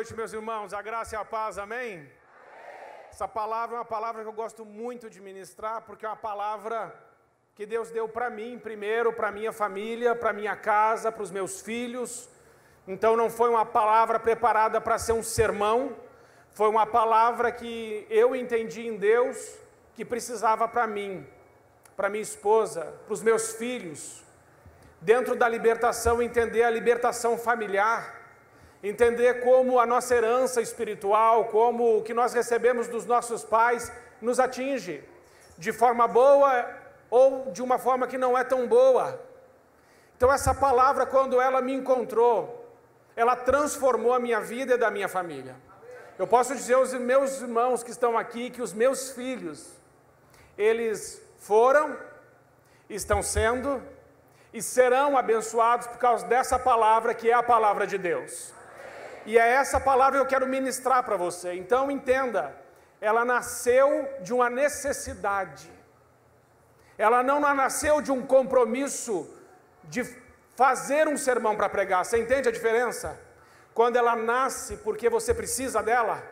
noite, meus irmãos, a graça e a paz, amém? Essa palavra é uma palavra que eu gosto muito de ministrar, porque é uma palavra que Deus deu para mim primeiro, para minha família, para minha casa, para os meus filhos. Então não foi uma palavra preparada para ser um sermão, foi uma palavra que eu entendi em Deus que precisava para mim, para minha esposa, para os meus filhos, dentro da libertação, entender a libertação familiar, entender como a nossa herança espiritual, como o que nós recebemos dos nossos pais nos atinge, de forma boa ou de uma forma que não é tão boa. Então essa palavra, quando ela me encontrou, ela transformou a minha vida e da minha família. Eu posso dizer aos meus irmãos que estão aqui, que os meus filhos, eles foram, estão sendo e serão abençoados por causa dessa palavra, que é a palavra de Deus. E é essa palavra que eu quero ministrar para você. Então entenda, ela nasceu de uma necessidade. Ela não nasceu de um compromisso de fazer um sermão para pregar. Você entende a diferença? Quando ela nasce porque você precisa dela,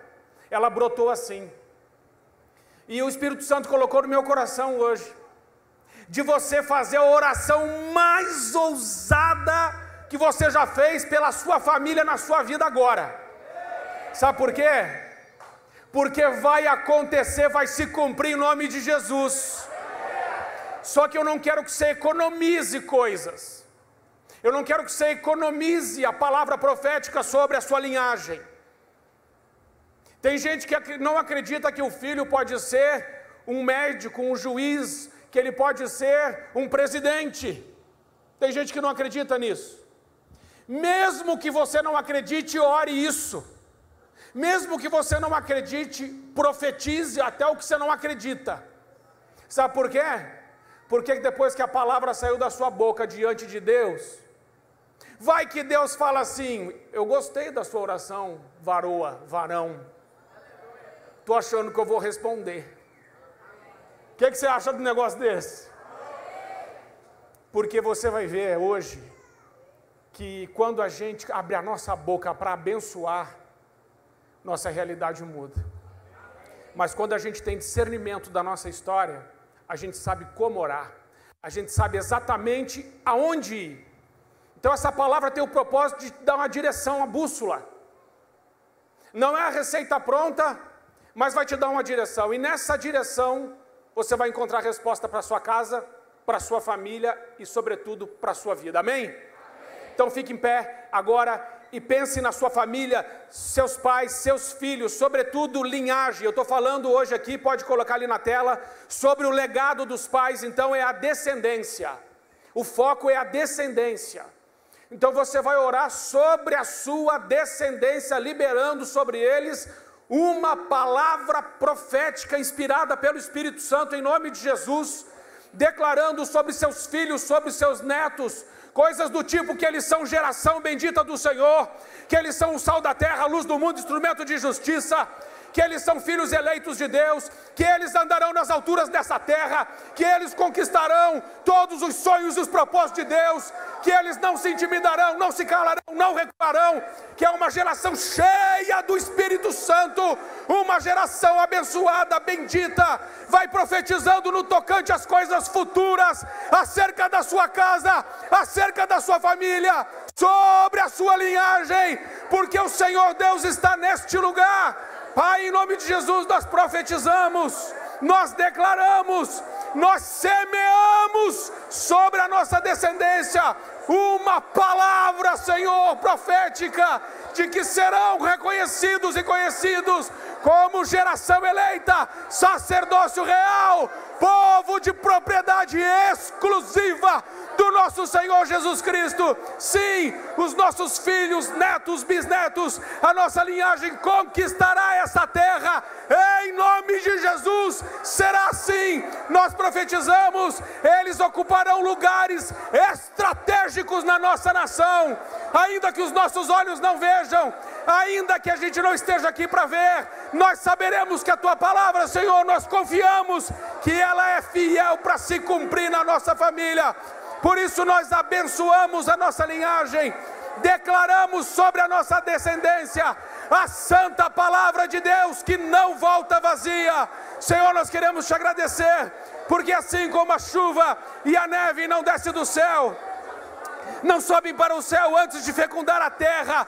ela brotou assim. E o Espírito Santo colocou no meu coração hoje, de você fazer a oração mais ousada que você já fez pela sua família na sua vida agora. Sabe por quê? Porque vai acontecer, vai se cumprir em nome de Jesus. Só que eu não quero que você economize coisas. Eu não quero que você economize a palavra profética sobre a sua linhagem. Tem gente que não acredita que o filho pode ser um médico, um juiz, que ele pode ser um presidente. Tem gente que não acredita nisso. Mesmo que você não acredite, ore isso. Mesmo que você não acredite, profetize até o que você não acredita. Sabe por quê? Porque depois que a palavra saiu da sua boca diante de Deus, vai que Deus fala assim: eu gostei da sua oração, varoa, varão. Estou achando que eu vou responder. O que você acha de um negócio desse? Porque você vai ver hoje que quando a gente abre a nossa boca para abençoar, nossa realidade muda. Mas quando a gente tem discernimento da nossa história, a gente sabe como orar, a gente sabe exatamente aonde ir. Então essa palavra tem o propósito de dar uma direção, uma bússola. Não é a receita pronta, mas vai te dar uma direção. E nessa direção você vai encontrar resposta para a sua casa, para a sua família e sobretudo para a sua vida. Amém? Então fique em pé agora e pense na sua família, seus pais, seus filhos, sobretudo linhagem. Eu estou falando hoje aqui, pode colocar ali na tela, sobre o legado dos pais. Então é a descendência. O foco é a descendência. Então você vai orar sobre a sua descendência, liberando sobre eles uma palavra profética inspirada pelo Espírito Santo em nome de Jesus, declarando sobre seus filhos, sobre seus netos, coisas do tipo que eles são geração bendita do Senhor, que eles são o sal da terra, a luz do mundo, instrumento de justiça, que eles são filhos eleitos de Deus, que eles andarão nas alturas dessa terra, que eles conquistarão todos os sonhos e os propósitos de Deus, que eles não se intimidarão, não se calarão, não recuarão, que é uma geração cheia do Espírito Santo, uma geração abençoada, bendita, vai profetizando no tocante às coisas futuras, acerca da sua casa, acerca da sua família, sobre a sua linhagem, porque o Senhor Deus está neste lugar. Pai, em nome de Jesus, nós profetizamos, nós declaramos, nós semeamos sobre a nossa descendência uma palavra, Senhor, profética, de que serão reconhecidos e conhecidos como geração eleita, sacerdócio real, povo de propriedade exclusiva do nosso Senhor Jesus Cristo. Sim, os nossos filhos, netos, bisnetos, a nossa linhagem conquistará essa terra, em nome de Jesus, será assim. Nós profetizamos, eles ocuparão lugares estratégicos na nossa nação, ainda que os nossos olhos não vejam, ainda que a gente não esteja aqui para ver, nós saberemos que a Tua palavra, Senhor, nós confiamos que ela é fiel para se cumprir na nossa família. Por isso nós abençoamos a nossa linhagem, declaramos sobre a nossa descendência a santa palavra de Deus que não volta vazia. Senhor, nós queremos te agradecer, porque assim como a chuva e a neve não descem do céu, não sobem para o céu antes de fecundar a terra,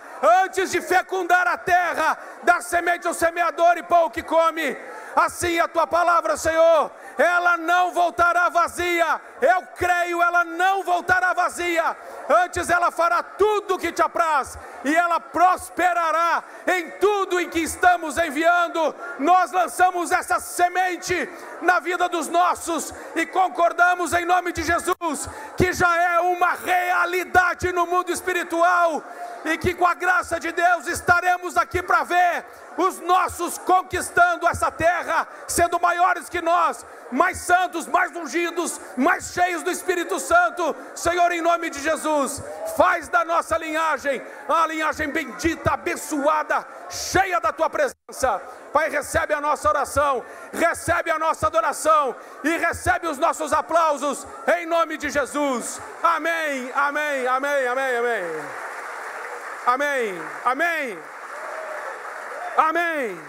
dar semente ao semeador e pão que come, assim a tua palavra, Senhor, ela não voltará vazia. Eu creio, ela não voltará vazia. Antes ela fará tudo o que te apraz, e ela prosperará em tudo em que estamos enviando. Nós lançamos essa semente na vida dos nossos e concordamos em nome de Jesus que já é uma realidade no mundo espiritual, e que com a graça de Deus estaremos aqui para ver os nossos conquistando essa terra, sendo maiores que nós, mais santos, mais ungidos, mais cheios do Espírito Santo. Senhor, em nome de Jesus, faz da nossa linhagem uma linhagem bendita, abençoada, cheia da tua presença. Pai, recebe a nossa oração, recebe a nossa adoração e recebe os nossos aplausos, em nome de Jesus. Amém, amém, amém, amém, amém. Amém, amém, amém.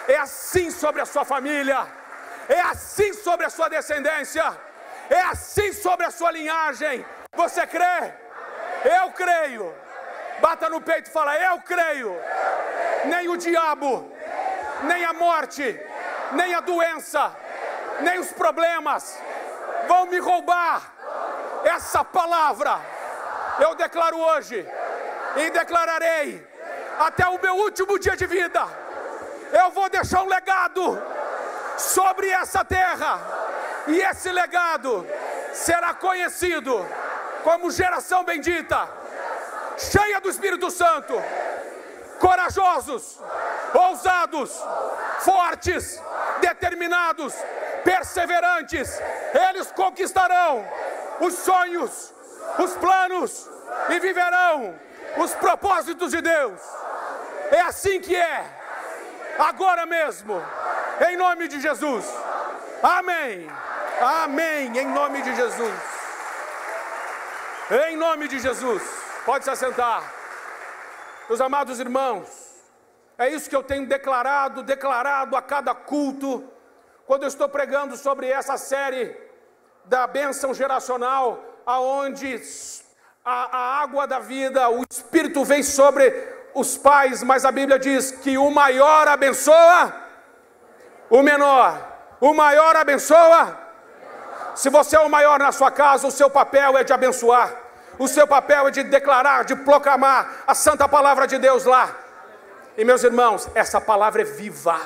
É assim sobre a sua família, é assim sobre a sua descendência, é assim sobre a sua linhagem. Você crê? Eu creio. Bata no peito e fala: eu creio. Nem o diabo, nem a morte, nem a doença, nem os problemas vão me roubar essa palavra. Eu declaro hoje e declararei até o meu último dia de vida. Eu vou deixar um legado sobre essa terra, e esse legado será conhecido como geração bendita, cheia do Espírito Santo, corajosos, ousados, fortes, determinados, perseverantes. Eles conquistarão os sonhos, os planos, e viverão os propósitos de Deus. É assim que é, agora mesmo, em nome de Jesus. Amém, amém, em nome de Jesus. Em nome de Jesus. Pode se assentar. Meus amados irmãos, é isso que eu tenho declarado a cada culto, quando eu estou pregando sobre essa série da bênção geracional, aonde a água da vida, o Espírito vem sobre os pais, mas a Bíblia diz que o maior abençoa o menor. O maior abençoa. Se você é o maior na sua casa, o seu papel é de abençoar. O seu papel é de declarar, de proclamar a santa palavra de Deus lá. E meus irmãos, essa palavra é viva.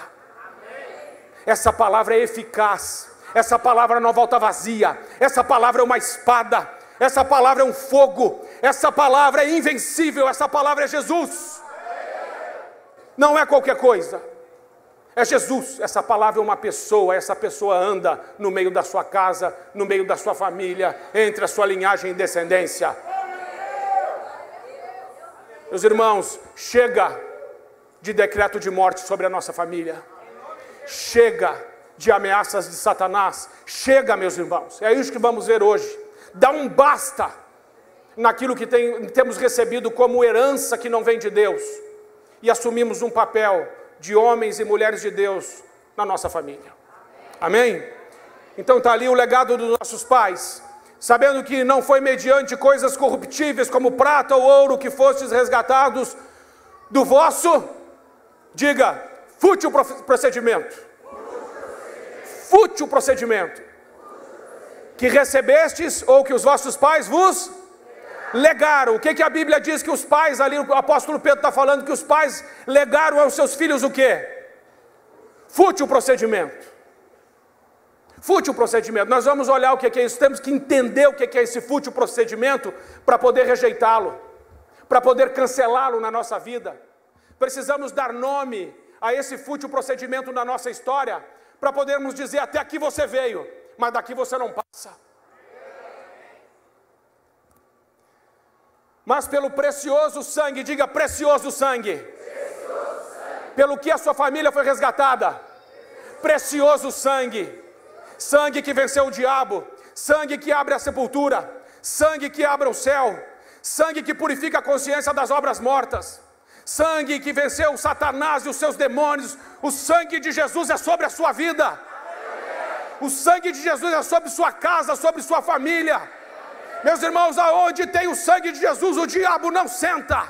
Essa palavra é eficaz. Essa palavra não volta vazia. Essa palavra é uma espada. Essa palavra é um fogo. Essa palavra é invencível. Essa palavra é Jesus. Não é qualquer coisa. É Jesus. Essa palavra é uma pessoa. Essa pessoa anda no meio da sua casa, no meio da sua família, entre a sua linhagem e descendência. Meus irmãos, chega de decreto de morte sobre a nossa família. Chega de ameaças de Satanás. Chega, meus irmãos. É isso que vamos ver hoje. Dá um basta naquilo que temos recebido como herança que não vem de Deus, e assumimos um papel de homens e mulheres de Deus na nossa família. Amém? Então está ali o legado dos nossos pais, sabendo que não foi mediante coisas corruptíveis como prata ou ouro que fostes resgatados do vosso, diga, fútil procedimento. Fútil procedimento que recebestes, ou que os vossos pais vos legaram. O que a Bíblia diz que os pais, ali o apóstolo Pedro está falando que os pais legaram aos seus filhos o quê? Fútil procedimento. Fútil procedimento. Nós vamos olhar o que é isso, temos que entender o que é esse fútil procedimento para poder rejeitá-lo, para poder cancelá-lo na nossa vida. Precisamos dar nome a esse fútil procedimento na nossa história, para podermos dizer: até aqui você veio, mas daqui você não passa. Mas pelo precioso sangue, diga precioso sangue, pelo que a sua família foi resgatada, precioso sangue, sangue que venceu o diabo, sangue que abre a sepultura, sangue que abre o céu, sangue que purifica a consciência das obras mortas, sangue que venceu Satanás e os seus demônios. O sangue de Jesus é sobre a sua vida. O sangue de Jesus é sobre sua casa, sobre sua família. Meus irmãos, aonde tem o sangue de Jesus, o diabo não senta.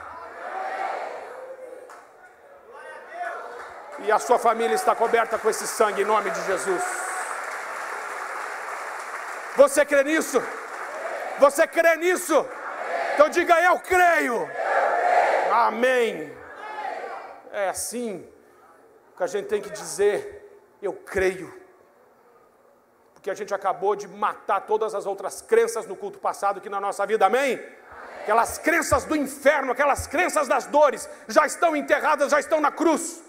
E a sua família está coberta com esse sangue em nome de Jesus. Você crê nisso? Você crê nisso? Então diga: eu creio. Amém. É assim que a gente tem que dizer: eu creio. Porque a gente acabou de matar todas as outras crenças no culto passado aqui na nossa vida, amém? Aquelas crenças do inferno, aquelas crenças das dores, já estão enterradas, já estão na cruz.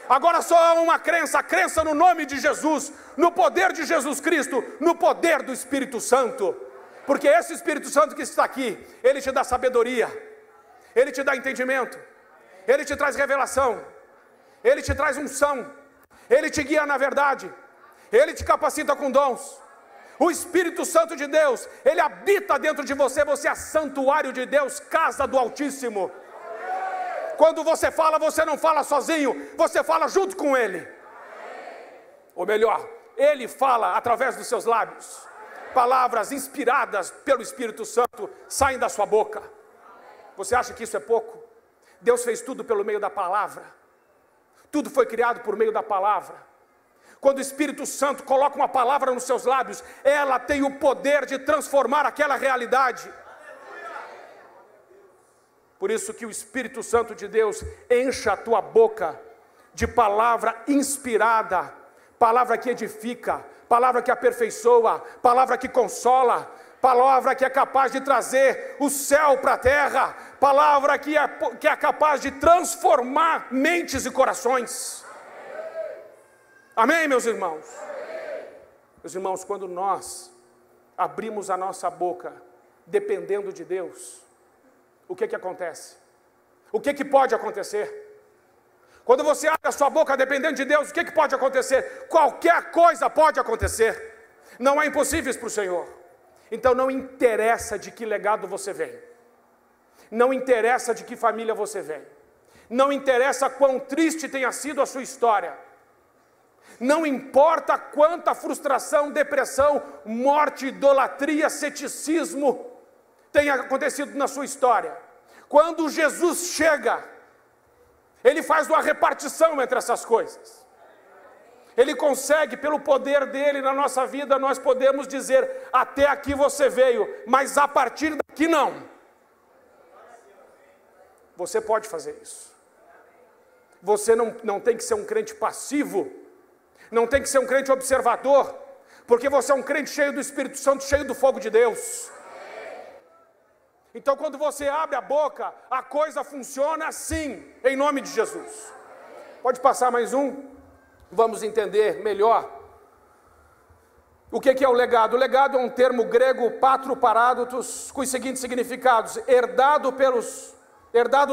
Agora só há uma crença, a crença no nome de Jesus, no poder de Jesus Cristo, no poder do Espírito Santo. Porque esse Espírito Santo que está aqui, ele te dá sabedoria, ele te dá entendimento, ele te traz revelação, ele te traz unção, ele te guia na verdade, ele te capacita com dons. O Espírito Santo de Deus, ele habita dentro de você, você é santuário de Deus, casa do Altíssimo. Quando você fala, você não fala sozinho, você fala junto com ele. Ou melhor, ele fala através dos seus lábios. Palavras inspiradas pelo Espírito Santo saem da sua boca. Você acha que isso é pouco? Deus fez tudo pelo meio da palavra. Tudo foi criado por meio da palavra. Quando o Espírito Santo coloca uma palavra nos seus lábios, ela tem o poder de transformar aquela realidade. Por isso que o Espírito Santo de Deus encha a tua boca de palavra inspirada, palavra que edifica, palavra que aperfeiçoa, palavra que consola, palavra que é capaz de trazer o céu para a terra, palavra que é capaz de transformar mentes e corações. Amém, meus irmãos? Meus irmãos, quando nós abrimos a nossa boca dependendo de Deus, o que acontece? O que pode acontecer? Quando você abre a sua boca dependendo de Deus, o que pode acontecer? Qualquer coisa pode acontecer. Não há impossíveis para o Senhor. Então não interessa de que legado você vem. Não interessa de que família você vem. Não interessa quão triste tenha sido a sua história. Não importa quanta frustração, depressão, morte, idolatria, ceticismo tenha acontecido na sua história. Quando Jesus chega, ele faz uma repartição entre essas coisas. Ele consegue, pelo poder dele na nossa vida, nós podemos dizer: até aqui você veio, mas a partir daqui não. Você pode fazer isso. Você não tem que ser um crente passivo, não tem que ser um crente observador, porque você é um crente cheio do Espírito Santo, cheio do fogo de Deus. Então quando você abre a boca, a coisa funciona assim, em nome de Jesus. Pode passar mais um? Vamos entender melhor o que é o legado. O legado é um termo grego patroparádotos, com os seguintes significados: herdado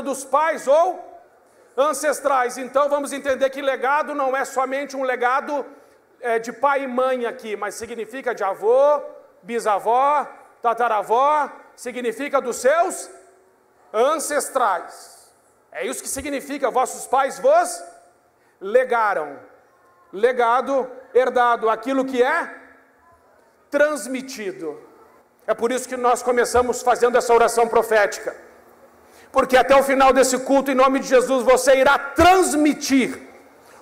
dos pais ou ancestrais. Então vamos entender que legado não é somente um legado de pai e mãe aqui, mas significa de avô, bisavó, tataravó, significa dos seus ancestrais. É isso que significa: vossos pais vos legaram. Legado, herdado, aquilo que é transmitido. É por isso que nós começamos fazendo essa oração profética, porque até o final desse culto, em nome de Jesus, você irá transmitir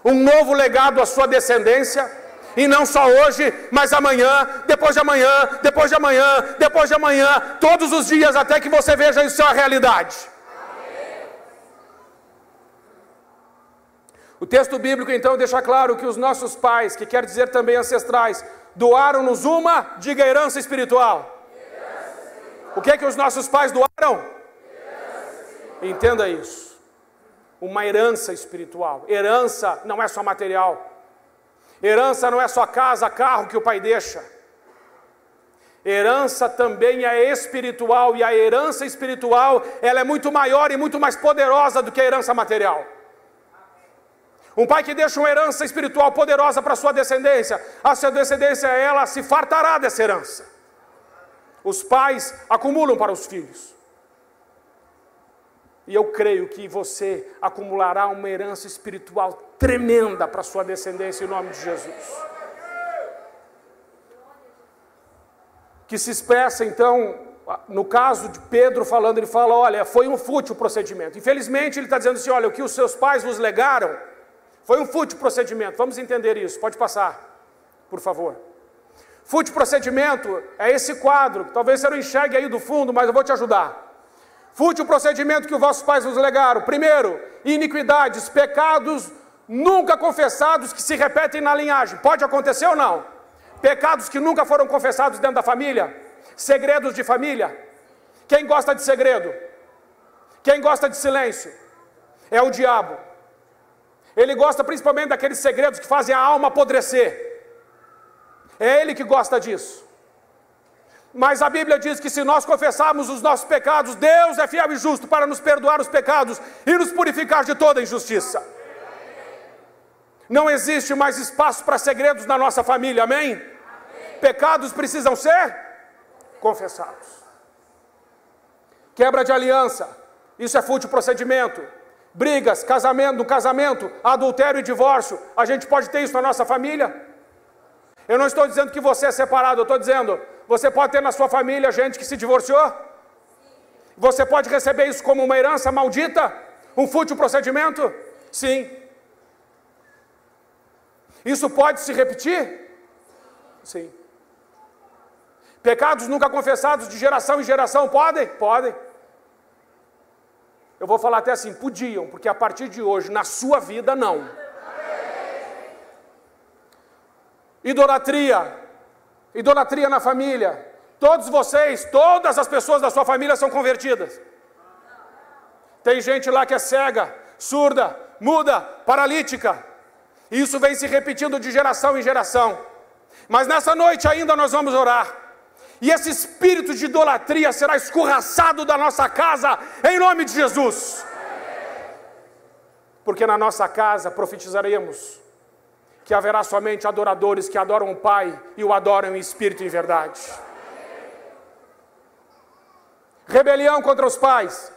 um novo legado à sua descendência. E não só hoje, mas amanhã, depois de amanhã, depois de amanhã, depois de amanhã, todos os dias, até que você veja isso a realidade. O texto bíblico então deixa claro que os nossos pais, que quer dizer também ancestrais, doaram-nos uma, diga, herança espiritual. O que é que os nossos pais doaram? Entenda isso. Uma herança espiritual. Herança não é só material. Herança não é só casa, carro que o pai deixa. Herança também é espiritual, e a herança espiritual, ela é muito maior e muito mais poderosa do que a herança material. Um pai que deixa uma herança espiritual poderosa para a sua descendência, a sua descendência, ela se fartará dessa herança. Os pais acumulam para os filhos. E eu creio que você acumulará uma herança espiritual tremenda para a sua descendência em nome de Jesus. Que se expressa então, no caso de Pedro falando, ele fala, olha, foi um fútil procedimento. Infelizmente ele está dizendo assim, olha, o que os seus pais vos legaram foi um fútil procedimento. Vamos entender isso, pode passar, por favor. Fútil procedimento é esse quadro, que talvez você não enxergue aí do fundo, mas eu vou te ajudar. Fútil procedimento que os vossos pais vos legaram. Primeiro, iniquidades, pecados nunca confessados que se repetem na linhagem. Pode acontecer ou não? Pecados que nunca foram confessados dentro da família. Segredos de família. Quem gosta de segredo? Quem gosta de silêncio? É o diabo. Ele gosta principalmente daqueles segredos que fazem a alma apodrecer. É ele que gosta disso. Mas a Bíblia diz que se nós confessarmos os nossos pecados, Deus é fiel e justo para nos perdoar os pecados e nos purificar de toda injustiça. Não existe mais espaço para segredos na nossa família, amém? Pecados precisam ser confessados. Quebra de aliança, isso é fútil procedimento. Brigas, casamento, no casamento, adultério e divórcio, a gente pode ter isso na nossa família? Eu não estou dizendo que você é separado, eu estou dizendo, você pode ter na sua família gente que se divorciou? Você pode receber isso como uma herança maldita? Um fútil procedimento? Sim. Isso pode se repetir? Sim. Pecados nunca confessados de geração em geração, podem? Podem. Eu vou falar até assim, podiam, porque a partir de hoje, na sua vida, não. Idolatria. Idolatria na família. Todos vocês, todas as pessoas da sua família são convertidas. Tem gente lá que é cega, surda, muda, paralítica. E isso vem se repetindo de geração em geração. Mas nessa noite ainda nós vamos orar. E esse espírito de idolatria será escorraçado da nossa casa, em nome de Jesus. Porque na nossa casa profetizaremos que haverá somente adoradores que adoram o Pai e o adoram em espírito e em verdade. Rebelião contra os pais.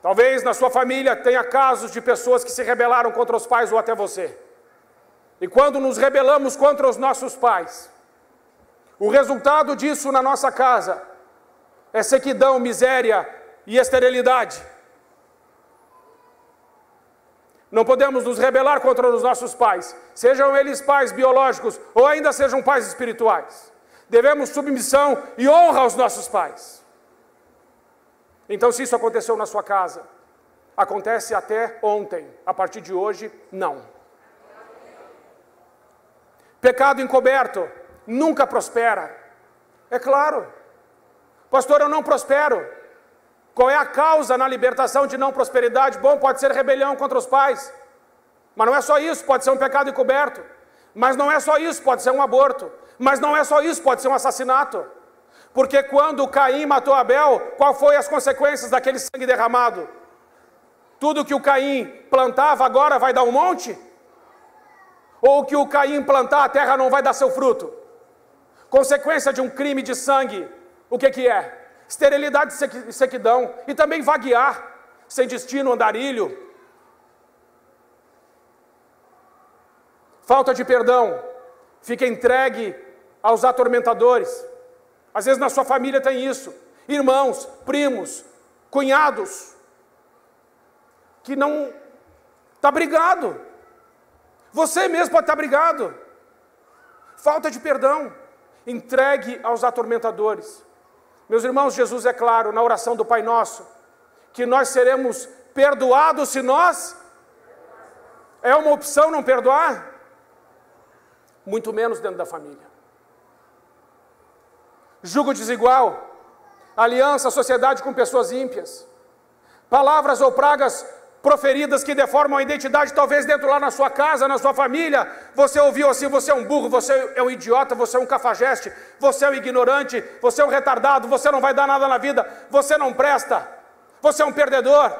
Talvez na sua família tenha casos de pessoas que se rebelaram contra os pais ou até você. E quando nos rebelamos contra os nossos pais, o resultado disso na nossa casa é sequidão, miséria e esterilidade. Não podemos nos rebelar contra os nossos pais, sejam eles pais biológicos ou ainda sejam pais espirituais. Devemos submissão e honra aos nossos pais. Então, se isso aconteceu na sua casa, acontece até ontem, a partir de hoje, não. Pecado encoberto nunca prospera. É claro. Pastor, eu não prospero. Qual é a causa na libertação de não prosperidade? Bom, pode ser rebelião contra os pais. Mas não é só isso, pode ser um pecado encoberto. Mas não é só isso, pode ser um aborto. Mas não é só isso, pode ser um assassinato. Porque quando Caim matou Abel, qual foi as consequências daquele sangue derramado? Tudo que o Caim plantava agora vai dar um monte? Ou o que o Caim plantar, a terra não vai dar seu fruto? Consequência de um crime de sangue, o que é? Esterilidade e sequidão, e também vaguear, sem destino, andarilho. Falta de perdão, fica entregue aos atormentadores. Às vezes na sua família tem isso, irmãos, primos, cunhados, que não está brigado. Você mesmo pode estar brigado. Falta de perdão, entregue aos atormentadores. Meus irmãos, Jesus é claro na oração do Pai Nosso, que nós seremos perdoados se nós... É uma opção não perdoar? Muito menos dentro da família. Jugo desigual, aliança, sociedade com pessoas ímpias, palavras ou pragas proferidas que deformam a identidade, talvez dentro lá na sua casa, na sua família, você ouviu assim, você é um burro, você é um idiota, você é um cafajeste, você é um ignorante, você é um retardado, você não vai dar nada na vida, você não presta, você é um perdedor.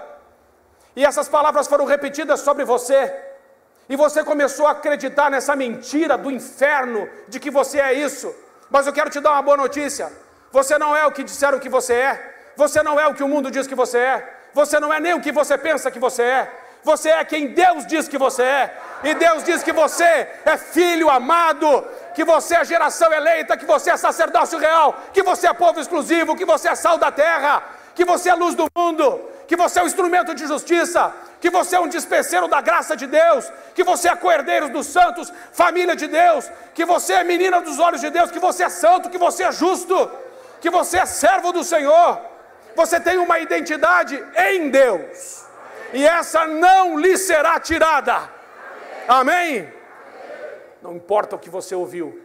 E essas palavras foram repetidas sobre você, e você começou a acreditar nessa mentira do inferno, de que você é isso. Mas eu quero te dar uma boa notícia, você não é o que disseram que você é, você não é o que o mundo diz que você é, Você não é nem o que você pensa que você é. Você é quem Deus diz que você é. E Deus diz que você é filho amado, que você é geração eleita, que você é sacerdócio real, que você é povo exclusivo, que você é sal da terra, que você é luz do mundo, que você é um instrumento de justiça, que você é um dispenseiro da graça de Deus, que você é co-herdeiro dos santos, família de Deus, que você é menina dos olhos de Deus, que você é santo, que você é justo, que você é servo do Senhor. Você tem uma identidade em Deus, e essa não lhe será tirada. Amém? Não importa o que você ouviu,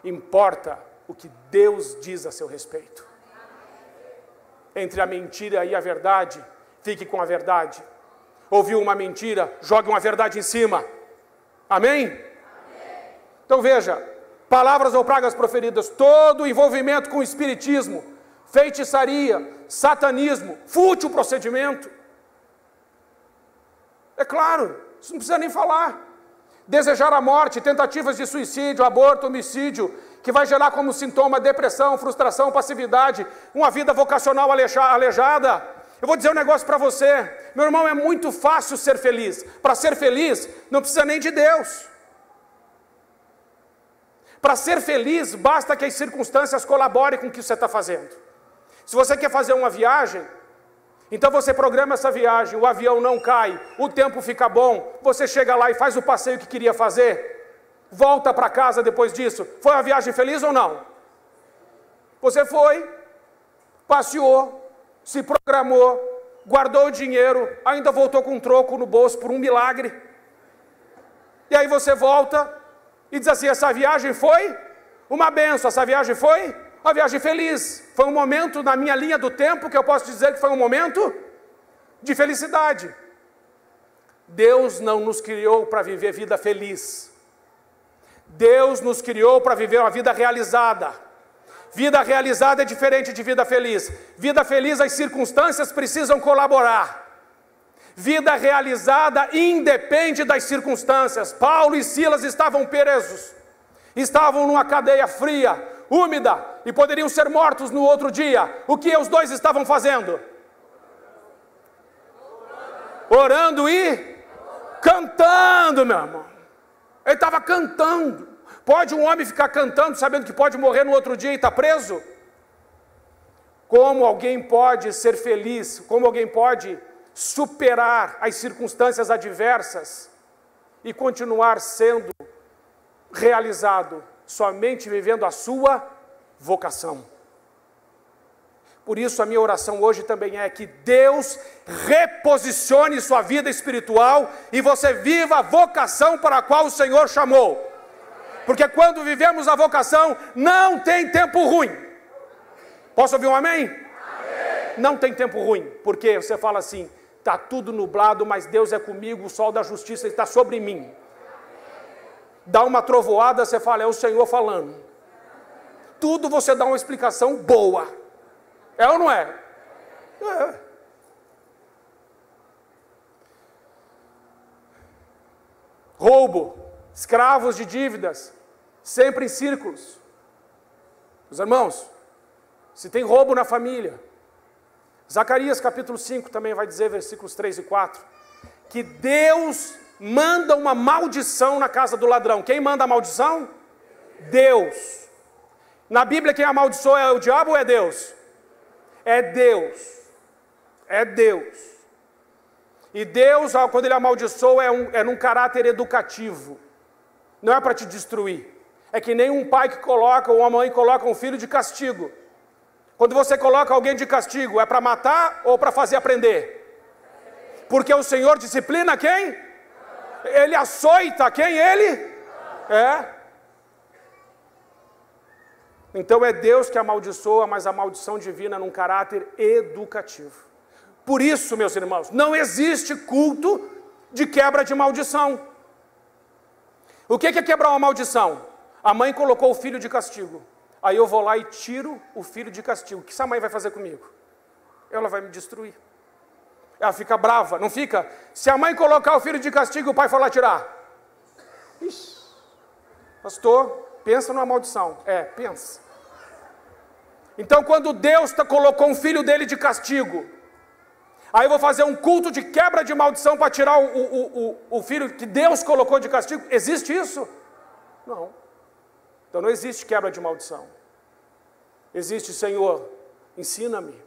importa o que Deus diz a seu respeito. Entre a mentira e a verdade, fique com a verdade. Ouviu uma mentira, jogue uma verdade em cima. Amém? Então veja, palavras ou pragas proferidas, todo envolvimento com espiritismo, feitiçaria, satanismo, fútil procedimento. É claro, isso não precisa nem falar. Desejar a morte, tentativas de suicídio, aborto, homicídio, que vai gerar como sintoma depressão, frustração, passividade, uma vida vocacional aleijada. Eu vou dizer um negócio para você, meu irmão, é muito fácil ser feliz. Para ser feliz, não precisa nem de Deus. Para ser feliz, basta que as circunstâncias colaborem com o que você está fazendo. Se você quer fazer uma viagem, então você programa essa viagem, o avião não cai, o tempo fica bom, você chega lá e faz o passeio que queria fazer, volta para casa depois disso. Foi uma viagem feliz ou não? Você foi, passeou, se programou, guardou o dinheiro, ainda voltou com um troco no bolso por um milagre. E aí você volta e diz assim, essa viagem foi uma bênção, essa viagem foi uma viagem feliz. Foi um momento na minha linha do tempo que eu posso dizer que foi um momento de felicidade. Deus não nos criou para viver vida feliz. Deus nos criou para viver uma vida realizada. Vida realizada é diferente de vida feliz. Vida feliz, as circunstâncias precisam colaborar. Vida realizada independe das circunstâncias. Paulo e Silas estavam presos. Estavam numa cadeia fria, úmida, e poderiam ser mortos no outro dia. O que os dois estavam fazendo? Orando e cantando, meu irmão. Ele estava cantando. Pode um homem ficar cantando sabendo que pode morrer no outro dia e está preso? Como alguém pode ser feliz? Como alguém pode superar as circunstâncias adversas e continuar sendo realizado? Somente vivendo a sua vocação. Por isso a minha oração hoje também é que Deus reposicione sua vida espiritual e você viva a vocação para a qual o Senhor chamou. Porque quando vivemos a vocação, não tem tempo ruim. Posso ouvir um amém? Amém. Não tem tempo ruim, porque você fala assim, está tudo nublado, mas Deus é comigo, o sol da justiça está sobre mim. Dá uma trovoada, você fala, é o Senhor falando. Tudo você dá uma explicação boa. É ou não é? É. Roubo, escravos de dívidas, sempre em círculos. Meus irmãos, se tem roubo na família, Zacarias capítulo 5 também vai dizer, versículos 3 e 4, que Deus manda uma maldição na casa do ladrão. Quem manda a maldição? Deus. Na Bíblia quem amaldiçoa é o diabo ou é Deus? É Deus. É Deus. E Deus, quando Ele amaldiçoa, é num caráter educativo. Não é para te destruir. É que nem um pai que coloca, ou uma mãe coloca um filho de castigo. Quando você coloca alguém de castigo, é para matar ou para fazer aprender? Porque o Senhor disciplina quem? Ele açoita quem ele é. Então é Deus que amaldiçoa, mas a maldição divina num caráter educativo. Por isso, meus irmãos, não existe culto de quebra de maldição. O que é quebrar uma maldição? A mãe colocou o filho de castigo. Aí eu vou lá e tiro o filho de castigo. O que essa mãe vai fazer comigo? Ela vai me destruir. Ela fica brava, não fica? Se a mãe colocar o filho de castigo e o pai for lá tirar. Ixi, pastor, pensa numa maldição. Pensa. Então quando Deus colocou um filho dele de castigo, Aí eu vou fazer um culto de quebra de maldição para tirar o filho que Deus colocou de castigo. Existe isso? Não. Então não existe quebra de maldição. Existe, Senhor, ensina-me.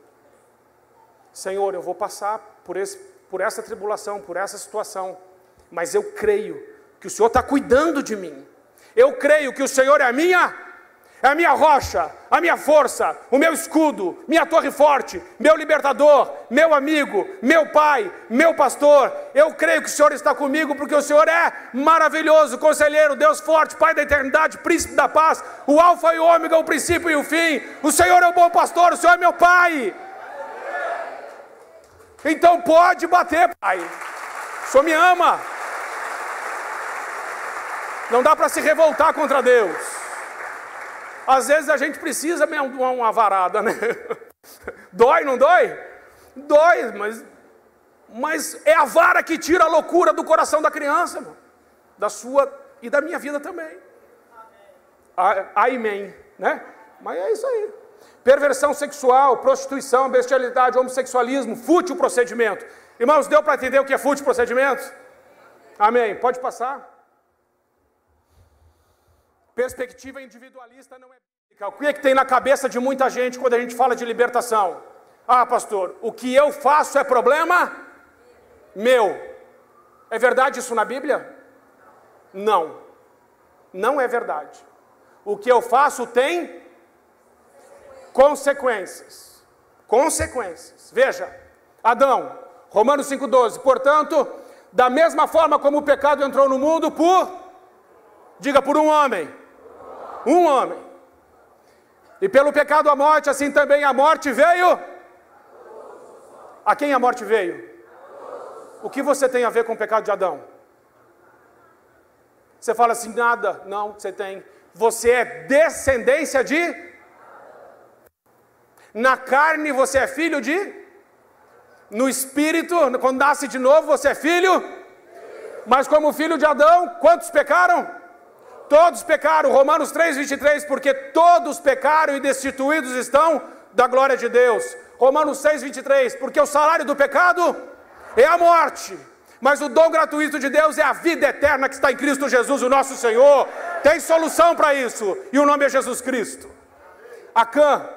Senhor, eu vou passar por essa tribulação, por essa situação, mas eu creio que o Senhor está cuidando de mim. Eu creio que o Senhor é a minha rocha, a minha força, o meu escudo, minha torre forte, meu libertador, meu amigo, meu pai, meu pastor. Eu creio que o Senhor está comigo, porque o Senhor é maravilhoso, conselheiro, Deus forte, Pai da eternidade, príncipe da paz, o alfa e o ômega, o princípio e o fim. O Senhor é o bom pastor, o Senhor é meu pai. Então pode bater, pai. O Senhor me ama. Não dá para se revoltar contra Deus. Às vezes a gente precisa mesmo de uma varada, né? Dói, não dói? Dói, mas é a vara que tira a loucura do coração da criança, irmão. Da sua e da minha vida também. Amém, né? Mas é isso aí. Perversão sexual, prostituição, bestialidade, homossexualismo, fútil procedimento. Irmãos, deu para entender o que é fútil procedimento? Amém. Pode passar. Perspectiva individualista não é bíblica. O que é que tem na cabeça de muita gente quando a gente fala de libertação? Ah, pastor, o que eu faço é problema meu. É verdade isso na Bíblia? Não. Não é verdade. O que eu faço tem consequências. Consequências. Veja, Adão, Romanos 5,12. Portanto, da mesma forma como o pecado entrou no mundo por um homem. Um homem. E pelo pecado a morte, assim também a morte veio. A quem a morte veio? O que você tem a ver com o pecado de Adão? Você fala assim, nada. Não, você tem. Você é descendência de... Na carne você é filho de... No espírito, quando nasce de novo, você é filho. Mas como filho de Adão, quantos pecaram? Todos pecaram, Romanos 3,23, porque todos pecaram e destituídos estão da glória de Deus. Romanos 6,23, porque o salário do pecado é a morte, mas o dom gratuito de Deus é a vida eterna que está em Cristo Jesus, o nosso Senhor. Tem solução para isso, e o nome é Jesus Cristo. Acã,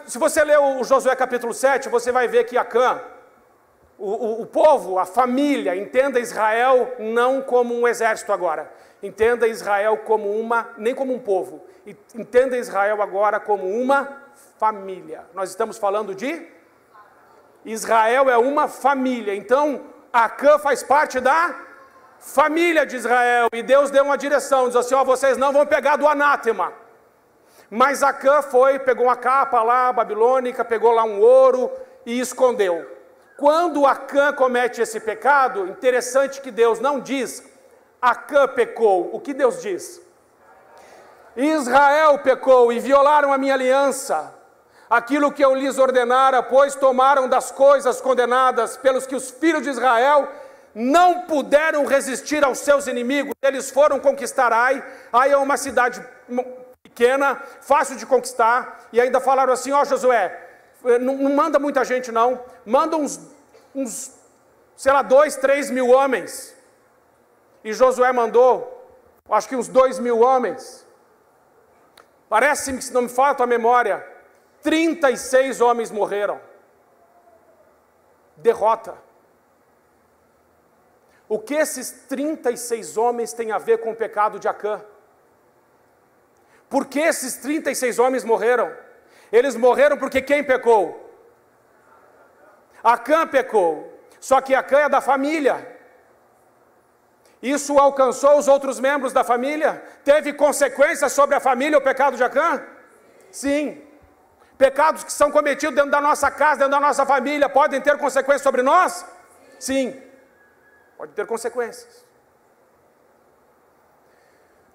se você ler o Josué capítulo 7, você vai ver que Acã, o povo, a família, entenda Israel não como um exército agora. Entenda Israel como nem como um povo. Entenda Israel agora como uma família. Nós estamos falando de Israel é uma família. Então, Acã faz parte da família de Israel. E Deus deu uma direção, diz assim, vocês não vão pegar do anátema. Mas Acã pegou uma capa lá, babilônica, pegou lá um ouro e escondeu. Quando Acã comete esse pecado, interessante que Deus não diz Acã pecou. O que Deus diz? Israel pecou e violaram a minha aliança. Aquilo que eu lhes ordenara, pois tomaram das coisas condenadas pelos que os filhos de Israel não puderam resistir aos seus inimigos. Eles foram conquistar Ai. Ai é uma cidade pequena, fácil de conquistar. E ainda falaram assim, Josué, não manda muita gente não. Manda uns 2, 3 mil homens. E Josué mandou, acho que uns 2.000 homens. Parece-me que, se não me falta a memória, 36 homens morreram. Derrota. O que esses 36 homens têm a ver com o pecado de Acã? Por que esses 36 homens morreram? Eles morreram porque quem pecou? Acã pecou. Só que Acã é da família. Isso alcançou os outros membros da família? Teve consequências sobre a família, o pecado de Acã? Sim. Pecados que são cometidos dentro da nossa casa, dentro da nossa família, podem ter consequências sobre nós? Sim. Pode ter consequências.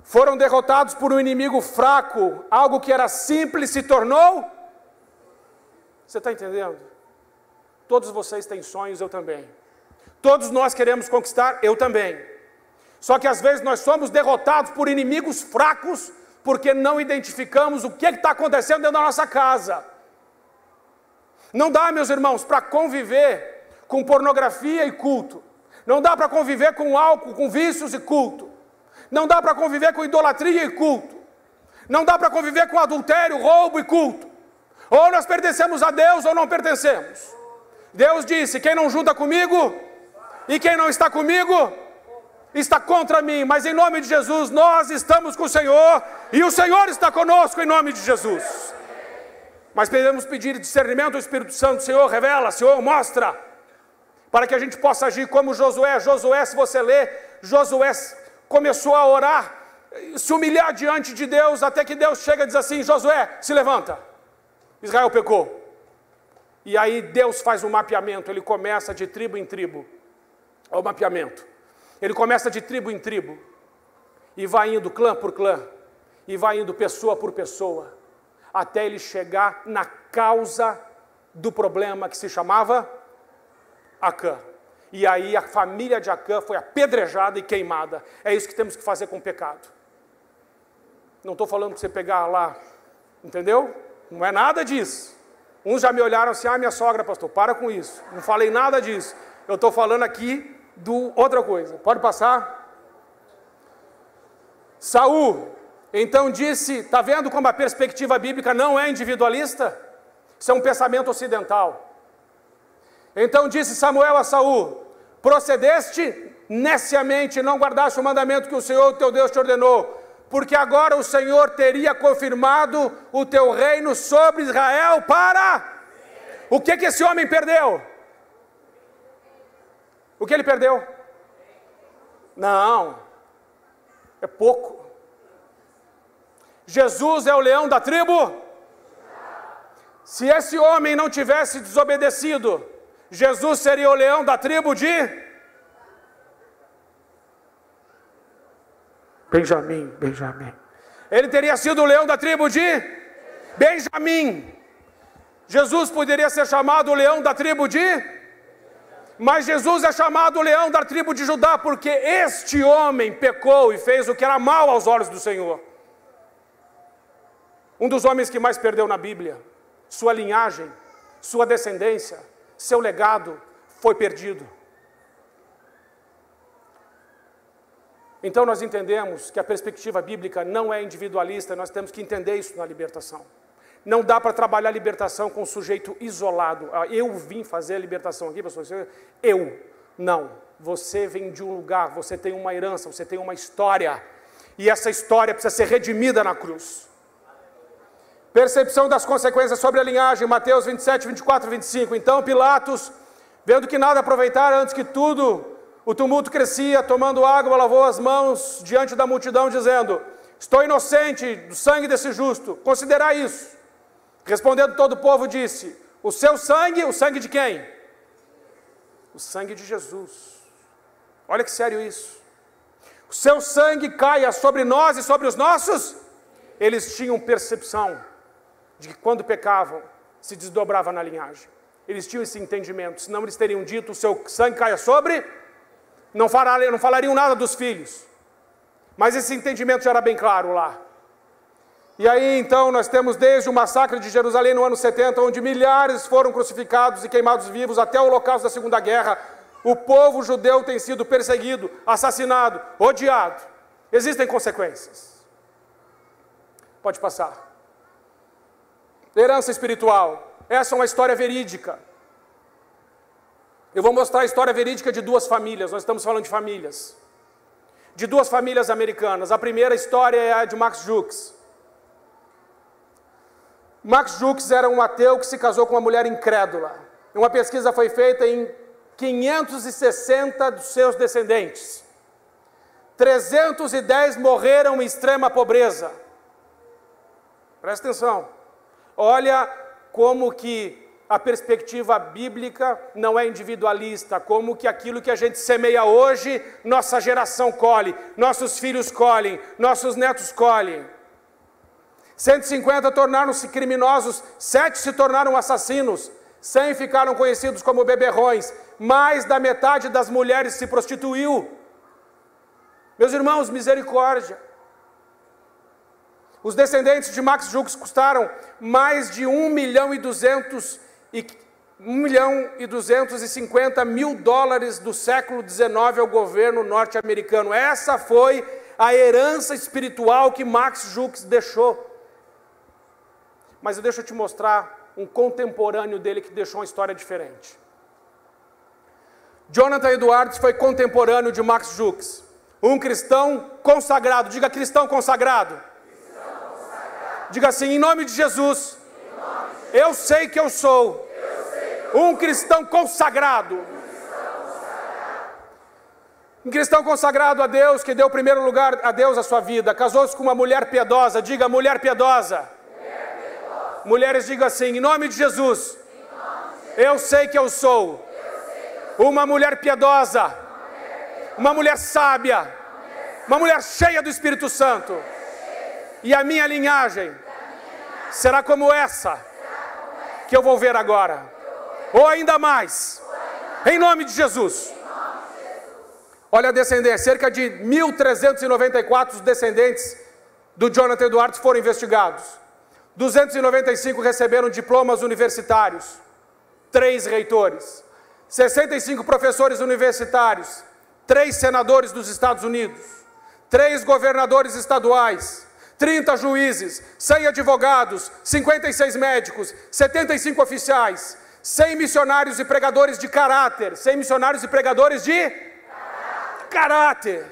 Foram derrotados por um inimigo fraco, algo que era simples se tornou... Você está entendendo? Todos vocês têm sonhos, eu também. Todos nós queremos conquistar, eu também. Só que às vezes nós somos derrotados por inimigos fracos, porque não identificamos o que está acontecendo dentro da nossa casa. Não dá, meus irmãos, para conviver com pornografia e culto. Não dá para conviver com álcool, com vícios e culto. Não dá para conviver com idolatria e culto. Não dá para conviver com adultério, roubo e culto. Ou nós pertencemos a Deus ou não pertencemos. Deus disse, quem não junta comigo e quem não está comigo, está contra mim. Mas em nome de Jesus, nós estamos com o Senhor e o Senhor está conosco em nome de Jesus. Mas podemos pedir discernimento ao Espírito Santo. Senhor, revela, Senhor, mostra, para que a gente possa agir como Josué. Josué, se você ler, Josué começou a orar, se humilhar diante de Deus, até que Deus chega e diz assim, Josué, se levanta. Israel pecou. E aí Deus faz um mapeamento, ele começa de tribo em tribo. Olha o mapeamento. Ele começa de tribo em tribo, e vai indo clã por clã, e vai indo pessoa por pessoa, até ele chegar na causa do problema que se chamava Acã. E aí a família de Acã foi apedrejada e queimada. É isso que temos que fazer com o pecado. Não estou falando para você pegar lá, entendeu? Não é nada disso. Uns já me olharam assim, minha sogra, pastor, para com isso. Não falei nada disso. Eu estou falando aqui de outra coisa. Pode passar? Saul, então disse, está vendo como a perspectiva bíblica não é individualista? Isso é um pensamento ocidental. Então disse Samuel a Saul, procedeste neciamente, não guardaste o mandamento que o Senhor teu Deus te ordenou, porque agora o Senhor teria confirmado o teu reino sobre Israel para... O que esse homem perdeu? O que ele perdeu? Não, é pouco. Jesus é o leão da tribo? Se esse homem não tivesse desobedecido, Jesus seria o leão da tribo de Benjamim. Ele teria sido o leão da tribo de Benjamim. Jesus poderia ser chamado o leão da tribo de... Mas Jesus é chamado o leão da tribo de Judá, porque este homem pecou e fez o que era mal aos olhos do Senhor. Um dos homens que mais perdeu na Bíblia, sua linhagem, sua descendência, seu legado foi perdido. Então nós entendemos que a perspectiva bíblica não é individualista, nós temos que entender isso na libertação. Não dá para trabalhar a libertação com um sujeito isolado. Eu vim fazer a libertação aqui, pastor. Eu. Não. Você vem de um lugar, você tem uma herança, você tem uma história. E essa história precisa ser redimida na cruz. Percepção das consequências sobre a linhagem, Mateus 27, 24 e 25. Então Pilatos, vendo que nada aproveitar antes que tudo, o tumulto crescia, tomando água, lavou as mãos diante da multidão, dizendo, estou inocente do sangue desse justo, considerai isso. Respondendo todo o povo, disse, o seu sangue, o sangue de quem? O sangue de Jesus. Olha que sério isso. O seu sangue caia sobre nós e sobre os nossos. Eles tinham percepção de que quando pecavam, se desdobrava na linhagem. Eles tinham esse entendimento, senão eles teriam dito, o seu sangue caia sobre, não falariam nada dos filhos. Mas esse entendimento já era bem claro lá. E aí então nós temos desde o massacre de Jerusalém no ano 70, onde milhares foram crucificados e queimados vivos, até o holocausto da Segunda Guerra, o povo judeu tem sido perseguido, assassinado, odiado. Existem consequências. Pode passar. Herança espiritual. Essa é uma história verídica. Eu vou mostrar a história verídica de duas famílias, nós estamos falando de famílias. De duas famílias americanas. A primeira história é a de Max Jukes. Max Jukes era um ateu que se casou com uma mulher incrédula. Uma pesquisa foi feita em 560 dos seus descendentes. 310 morreram em extrema pobreza. Presta atenção. Olha como que a perspectiva bíblica não é individualista, como que aquilo que a gente semeia hoje, nossa geração colhe, nossos filhos colhem, nossos netos colhem. 150 tornaram-se criminosos, 7 se tornaram assassinos, 100 ficaram conhecidos como beberrões, mais da metade das mulheres se prostituiu. Meus irmãos, misericórdia. Os descendentes de Max Jukes custaram mais de 1,2 milhão e 1.250.000 dólares do século XIX ao governo norte-americano. Essa foi a herança espiritual que Max Jukes deixou. Mas deixa eu te mostrar um contemporâneo dele que deixou uma história diferente. Jonathan Edwards foi contemporâneo de Max Jukes, um cristão consagrado. Diga cristão consagrado. Diga assim, em nome de Jesus, eu sei que eu sou um cristão consagrado. Um cristão consagrado a Deus, que deu o primeiro lugar a Deus a sua vida. Casou-se com uma mulher piedosa. Diga mulher piedosa. Mulheres, diga assim, em nome de Jesus, eu sei que eu sou uma mulher piedosa, uma mulher sábia, uma mulher cheia do Espírito Santo. E a minha linhagem será como essa que eu vou ver agora, ou ainda mais, em nome de Jesus. Olha a descendência, cerca de 1.394 descendentes do Jonathan Edwards foram investigados. 295 receberam diplomas universitários, 3 reitores, 65 professores universitários, 3 senadores dos Estados Unidos, 3 governadores estaduais, 30 juízes, 100 advogados, 56 médicos, 75 oficiais, 100 missionários e pregadores de caráter, 100 missionários e pregadores de caráter.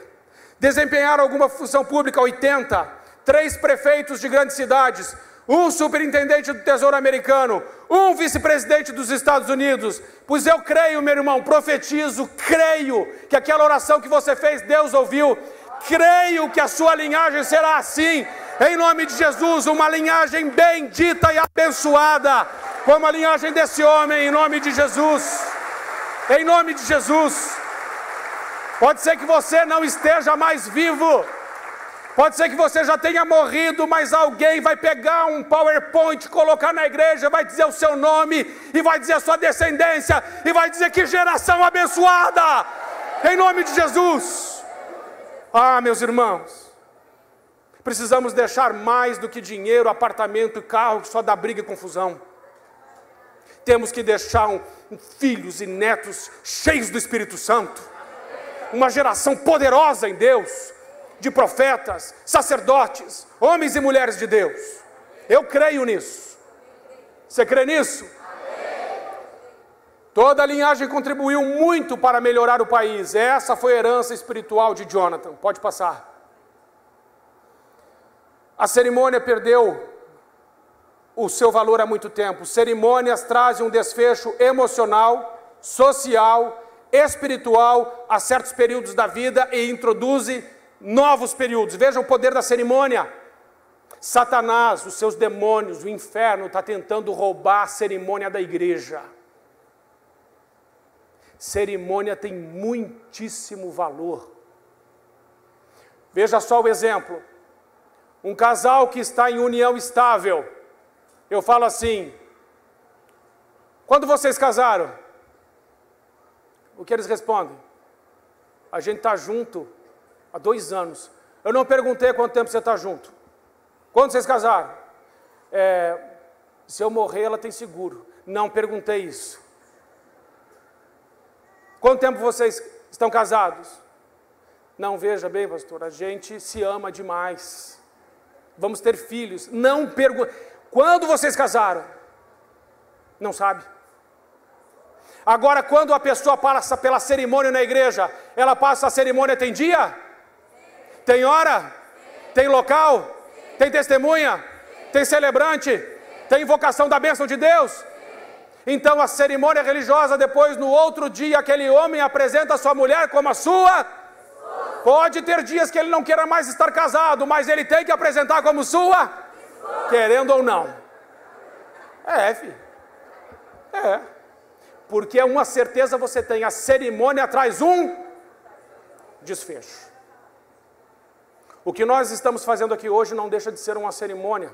Desempenharam alguma função pública, 80, 3 prefeitos de grandes cidades, um superintendente do Tesouro Americano, um vice-presidente dos Estados Unidos. Pois eu creio, meu irmão, profetizo, creio que aquela oração que você fez, Deus ouviu. Creio que a sua linhagem será assim, em nome de Jesus, uma linhagem bendita e abençoada, como a linhagem desse homem, em nome de Jesus. Em nome de Jesus. Pode ser que você não esteja mais vivo, pode ser que você já tenha morrido, mas alguém vai pegar um PowerPoint, colocar na igreja, vai dizer o seu nome, e vai dizer a sua descendência, e vai dizer que geração abençoada, em nome de Jesus. Ah, meus irmãos, precisamos deixar mais do que dinheiro, apartamento e carro, que só dá briga e confusão. Temos que deixar filhos e netos cheios do Espírito Santo, uma geração poderosa em Deus, de profetas, sacerdotes, homens e mulheres de Deus. Eu creio nisso. Você crê nisso? Toda a linhagem contribuiu muito para melhorar o país. Essa foi a herança espiritual de Jonathan. Pode passar. A cerimônia perdeu o seu valor há muito tempo. Cerimônias trazem um desfecho emocional, social, espiritual a certos períodos da vida e introduzem novos períodos. Veja o poder da cerimônia. Satanás, os seus demônios, o inferno está tentando roubar a cerimônia da igreja. Cerimônia tem muitíssimo valor. Veja só o exemplo. Um casal que está em união estável. Eu falo assim, quando vocês casaram? O que eles respondem? A gente está junto há 2 anos. Eu não perguntei quanto tempo você está junto. Quando vocês casaram? Se eu morrer, ela tem seguro. Não perguntei isso. Quanto tempo vocês estão casados? Não, veja bem, pastor, a gente se ama demais. Vamos ter filhos. Não pergunte. Quando vocês casaram? Não sabe. Agora, quando a pessoa passa pela cerimônia na igreja, ela passa a cerimônia, tem dia? Tem hora? Tem local? Tem testemunha? Tem celebrante? Tem invocação da bênção de Deus? Então a cerimônia religiosa, depois no outro dia, aquele homem apresenta a sua mulher como a sua. Pode ter dias que ele não queira mais estar casado, mas ele tem que apresentar como sua, querendo ou não. Filho. Porque uma certeza você tem, a cerimônia traz um desfecho. O que nós estamos fazendo aqui hoje não deixa de ser uma cerimônia,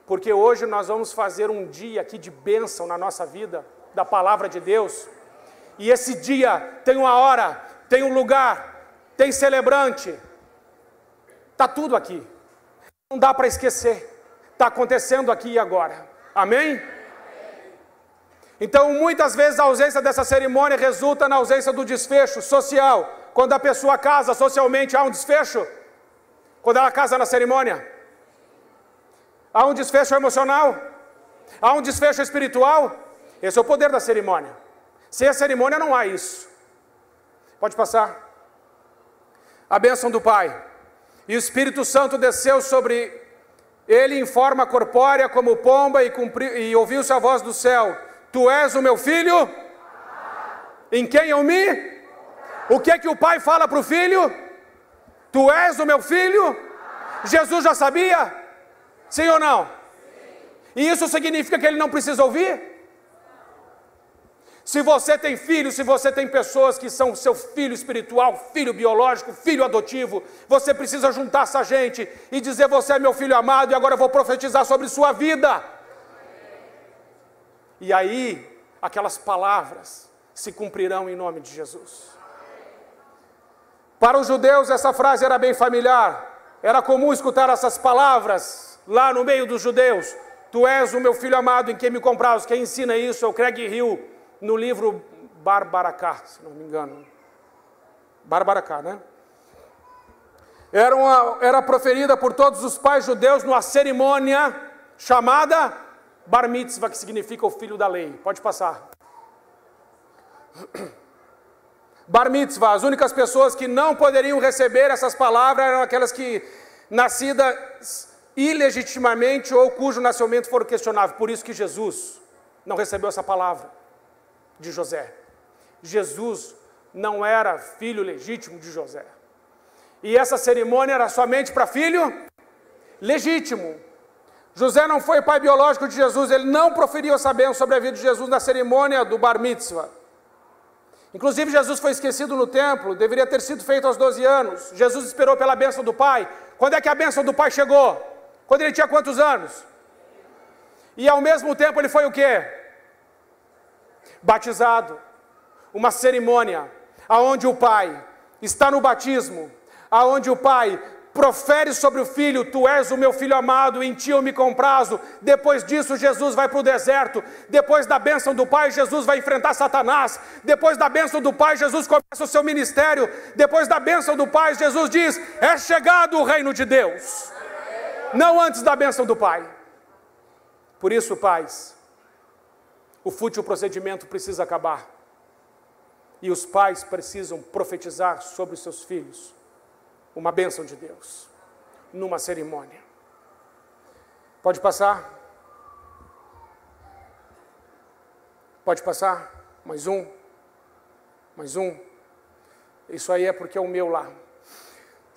porque hoje nós vamos fazer um dia aqui de bênção na nossa vida, da palavra de Deus, e esse dia tem uma hora, tem um lugar, tem celebrante, está tudo aqui, não dá para esquecer, está acontecendo aqui e agora, amém? Então, muitas vezes, a ausência dessa cerimônia resulta na ausência do desfecho social. Quando a pessoa casa socialmente, há um desfecho? Quando ela casa na cerimônia? Há um desfecho emocional? Há um desfecho espiritual? Esse é o poder da cerimônia. Sem a cerimônia não há isso. Pode passar. A bênção do Pai. E o Espírito Santo desceu sobre ele em forma corpórea como pomba e ouviu-se a voz do céu. Tu és o meu filho, em quem eu me... O que é que o pai fala para o filho? Tu és o meu filho? Jesus já sabia? Sim ou não? E isso significa que ele não precisa ouvir? Se você tem filhos, se você tem pessoas que são seu filho espiritual, filho biológico, filho adotivo, você precisa juntar essa gente e dizer: você é meu filho amado e agora eu vou profetizar sobre sua vida. E aí, aquelas palavras se cumprirão em nome de Jesus. Para os judeus, essa frase era bem familiar. Era comum escutar essas palavras lá no meio dos judeus. Tu és o meu filho amado em quem me compraste. Quem ensina isso é o Craig Hill, no livro Barbaraká, se não me engano. Barbaraká, né? Era proferida por todos os pais judeus numa cerimônia chamada Bar Mitzvah, que significa o filho da lei. Pode passar. Bar Mitzvah, as únicas pessoas que não poderiam receber essas palavras eram aquelas que nascidas ilegitimamente ou cujo nascimento for questionável. Por isso que Jesus não recebeu essa palavra de José. Jesus não era filho legítimo de José. E essa cerimônia era somente para filho legítimo. José não foi pai biológico de Jesus, ele não proferiu essa bênção sobre a vida de Jesus na cerimônia do Bar Mitzvah. Inclusive, Jesus foi esquecido no templo, deveria ter sido feito aos 12 anos. Jesus esperou pela bênção do pai. Quando é que a bênção do pai chegou? Quando ele tinha quantos anos? E ao mesmo tempo ele foi o quê? Batizado. Uma cerimônia aonde o pai está no batismo, aonde o pai profere sobre o filho: tu és o meu filho amado, em ti eu me comprazo. Depois disso, Jesus vai para o deserto. Depois da bênção do pai, Jesus vai enfrentar Satanás. Depois da bênção do pai, Jesus começa o seu ministério. Depois da bênção do pai, Jesus diz: é chegado o reino de Deus. Não antes da bênção do pai. Por isso, pais, o fútil procedimento precisa acabar. E os pais precisam profetizar sobre os seus filhos uma bênção de Deus, numa cerimônia. Pode passar? Pode passar? Mais um? Mais um? Isso aí é porque é o meu lá.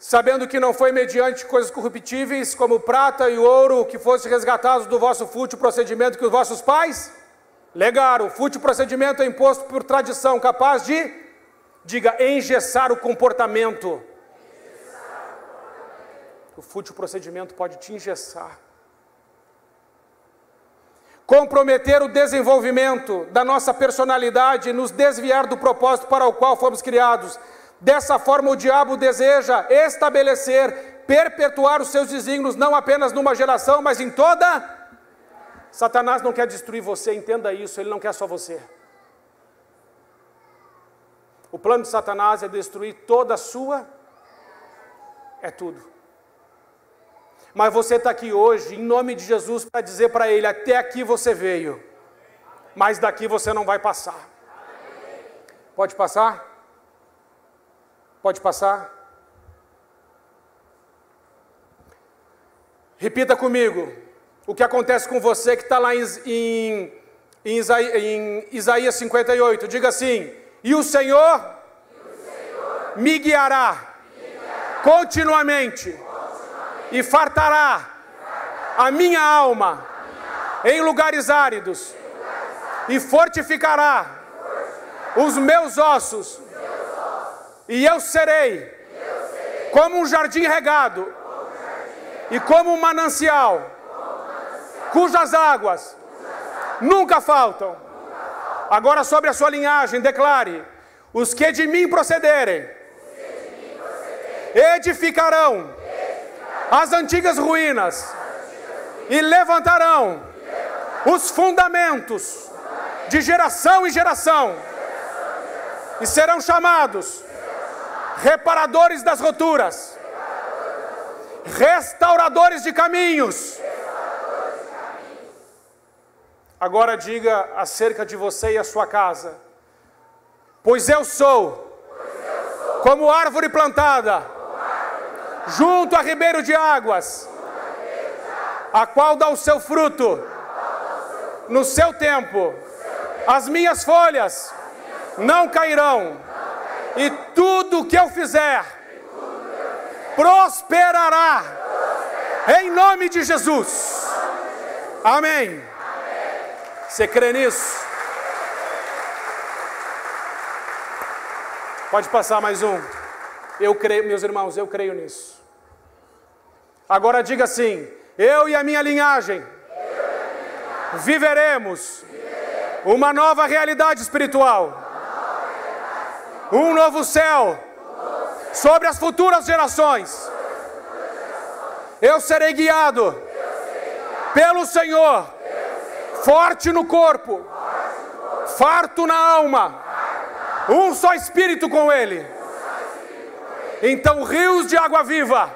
Sabendo que não foi mediante coisas corruptíveis, como prata e ouro, que fosse resgatados do vosso fútil procedimento que os vossos pais legaram. O fútil procedimento é imposto por tradição, capaz de, diga, engessar o comportamento. O fútil procedimento pode te engessar. Comprometer o desenvolvimento da nossa personalidade, nos desviar do propósito para o qual fomos criados. Dessa forma, o diabo deseja estabelecer, perpetuar os seus desígnios, não apenas numa geração, mas em toda. Satanás não quer destruir você, entenda isso, ele não quer só você. O plano de Satanás é destruir toda a sua, é tudo. Mas você está aqui hoje, em nome de Jesus, para dizer para ele: até aqui você veio, mas daqui você não vai passar. Pode passar? Pode passar? Repita comigo o que acontece com você que está lá em Isaías 58. Diga assim: e o Senhor me guiará continuamente e fartará a minha alma em lugares áridos e fortificará os meus ossos, e eu serei como um jardim regado e como um manancial cujas águas nunca faltam. Agora, sobre a sua linhagem, declare: os que de mim procederem edificarão as antigas ruínas e levantarão os fundamentos de geração em geração, e serão chamados reparadores das roturas, restauradores de caminhos. Agora diga acerca de você e a sua casa: pois eu sou como árvore plantada junto a ribeiro de águas, a qual dá o seu fruto no seu tempo, as minhas folhas não cairão, e tudo que eu fizer prosperará, em nome de Jesus. Amém. Você crê nisso? Pode passar mais um. Eu creio, meus irmãos, eu creio nisso. Agora diga assim: eu e a minha linhagem viveremos uma nova realidade espiritual, um novo céu sobre as futuras gerações. Eu serei guiado pelo Senhor, forte no corpo, farto na alma, um só espírito com Ele. Então rios de água viva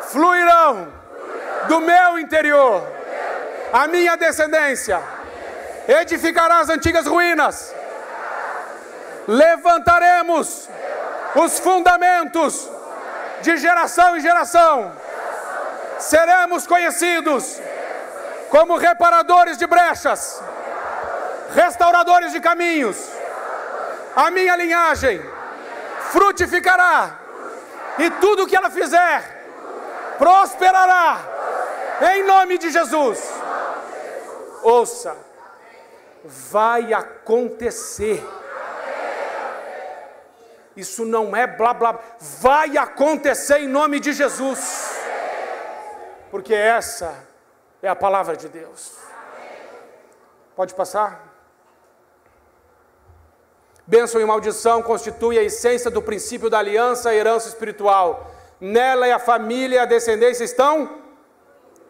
fluirão do meu interior. A minha descendência edificará as antigas ruínas. Levantaremos os fundamentos de geração em geração. Seremos conhecidos como reparadores de brechas, restauradores de caminhos. A minha linhagem frutificará, e tudo que ela fizer prosperará, em nome de Jesus. Ouça, vai acontecer. Isso não é blá blá, vai acontecer em nome de Jesus, porque essa é a palavra de Deus. Pode passar? Bênção e maldição constituem a essência do princípio da aliança e herança espiritual. Nela e a família e a descendência estão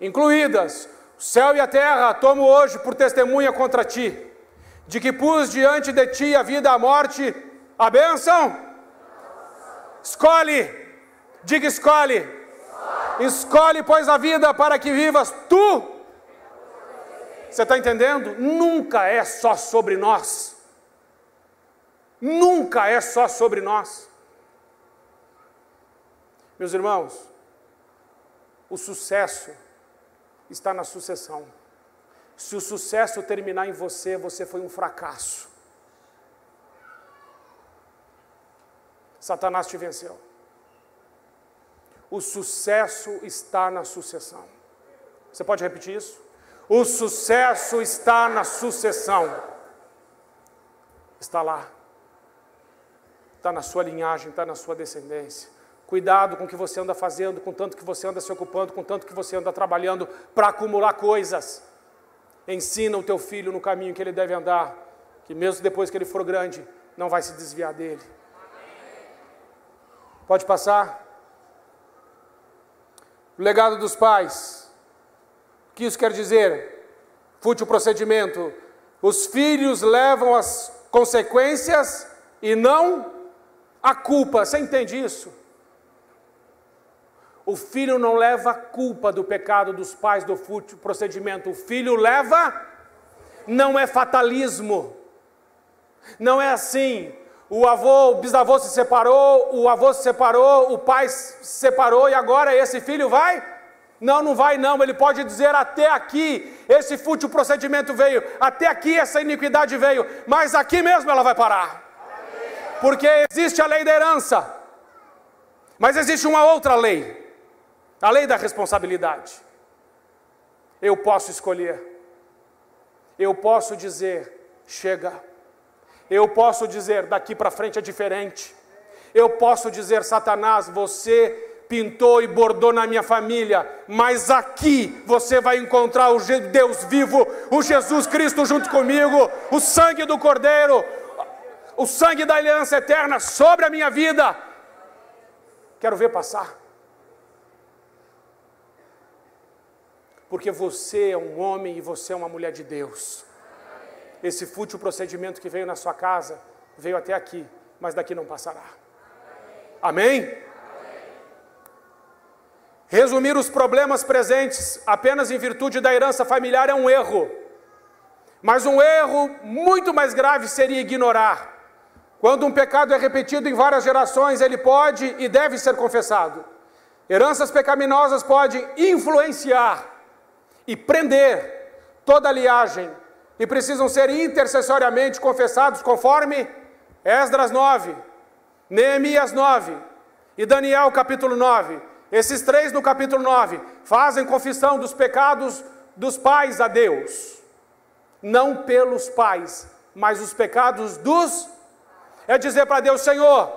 incluídas. O céu e a terra tomo hoje por testemunha contra ti, de que pus diante de ti a vida e a morte, a bênção. Escolhe, diga escolhe. Escolhe, pois, a vida para que vivas tu. Você está entendendo? Nunca é só sobre nós. Nunca é só sobre nós. Meus irmãos, o sucesso está na sucessão. Se o sucesso terminar em você, você foi um fracasso. Satanás te venceu. O sucesso está na sucessão. Você pode repetir isso? O sucesso está na sucessão. Está lá. Está na sua linhagem, está na sua descendência. Cuidado com o que você anda fazendo, com tanto que você anda se ocupando, com tanto que você anda trabalhando para acumular coisas. Ensina o teu filho no caminho que ele deve andar, que mesmo depois que ele for grande, não vai se desviar dele. Pode passar? O legado dos pais. O que isso quer dizer? Fútil procedimento. Os filhos levam as consequências e não a culpa. Você entende isso? O filho não leva a culpa do pecado dos pais, do fútil procedimento. O filho leva, não é fatalismo. Não é assim. O bisavô se separou, o avô se separou, o pai se separou e agora esse filho vai? Não, não vai não. Ele pode dizer: até aqui esse fútil procedimento veio, até aqui essa iniquidade veio, mas aqui mesmo ela vai parar. Porque existe a lei da herança, mas existe uma outra lei, a lei da responsabilidade. Eu posso escolher, eu posso dizer: chega. Eu posso dizer: daqui para frente é diferente. Eu posso dizer: Satanás, você pintou e bordou na minha família, mas aqui você vai encontrar o Deus vivo, o Jesus Cristo junto comigo, o sangue do Cordeiro, o sangue da aliança eterna sobre a minha vida. Quero ver passar. Porque você é um homem e você é uma mulher de Deus. esse fútil procedimento que veio na sua casa, veio até aqui, mas daqui não passará. Amém? Resumir os problemas presentes apenas em virtude da herança familiar é um erro. Mas um erro muito mais grave seria ignorar. Quando um pecado é repetido em várias gerações, ele pode e deve ser confessado. Heranças pecaminosas podem influenciar e prender toda a linhagem e precisam ser intercessoriamente confessados conforme Esdras 9, Neemias 9 e Daniel capítulo 9. Esses três no capítulo 9 fazem confissão dos pecados dos pais a Deus. Não pelos pais, mas os pecados dos... É dizer para Deus: Senhor,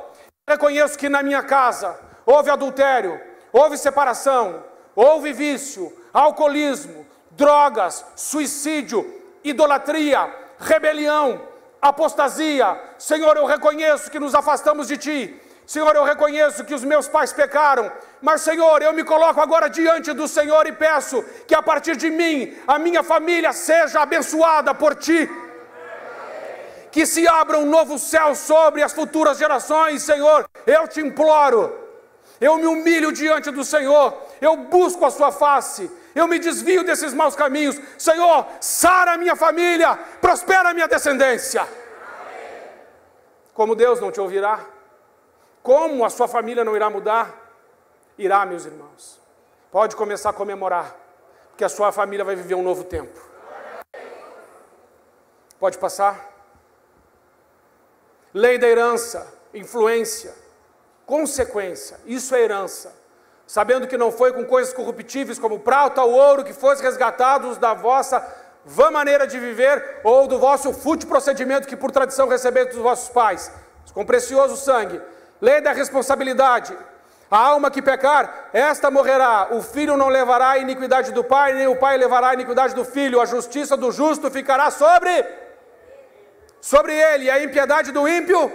eu reconheço que na minha casa houve adultério, houve separação, houve vício, alcoolismo, drogas, suicídio, idolatria, rebelião, apostasia. Senhor, eu reconheço que nos afastamos de Ti. Senhor, eu reconheço que os meus pais pecaram, mas Senhor, eu me coloco agora diante do Senhor e peço que a partir de mim, a minha família seja abençoada por Ti. Que se abra um novo céu sobre as futuras gerações, Senhor. Eu te imploro, eu me humilho diante do Senhor, eu busco a sua face, eu me desvio desses maus caminhos. Senhor, sara a minha família, prospera a minha descendência. Como Deus não te ouvirá? Como a sua família não irá mudar? Irá, meus irmãos. Pode começar a comemorar, porque a sua família vai viver um novo tempo. Pode passar? Lei da herança, influência, consequência, isso é herança. Sabendo que não foi com coisas corruptíveis como prata ou ouro que fosse resgatados da vossa vã maneira de viver ou do vosso fútil procedimento que por tradição recebeste dos vossos pais, com precioso sangue. Lei da responsabilidade. A alma que pecar, esta morrerá. O filho não levará a iniquidade do pai, nem o pai levará a iniquidade do filho. A justiça do justo ficará sobre ele, e a impiedade do ímpio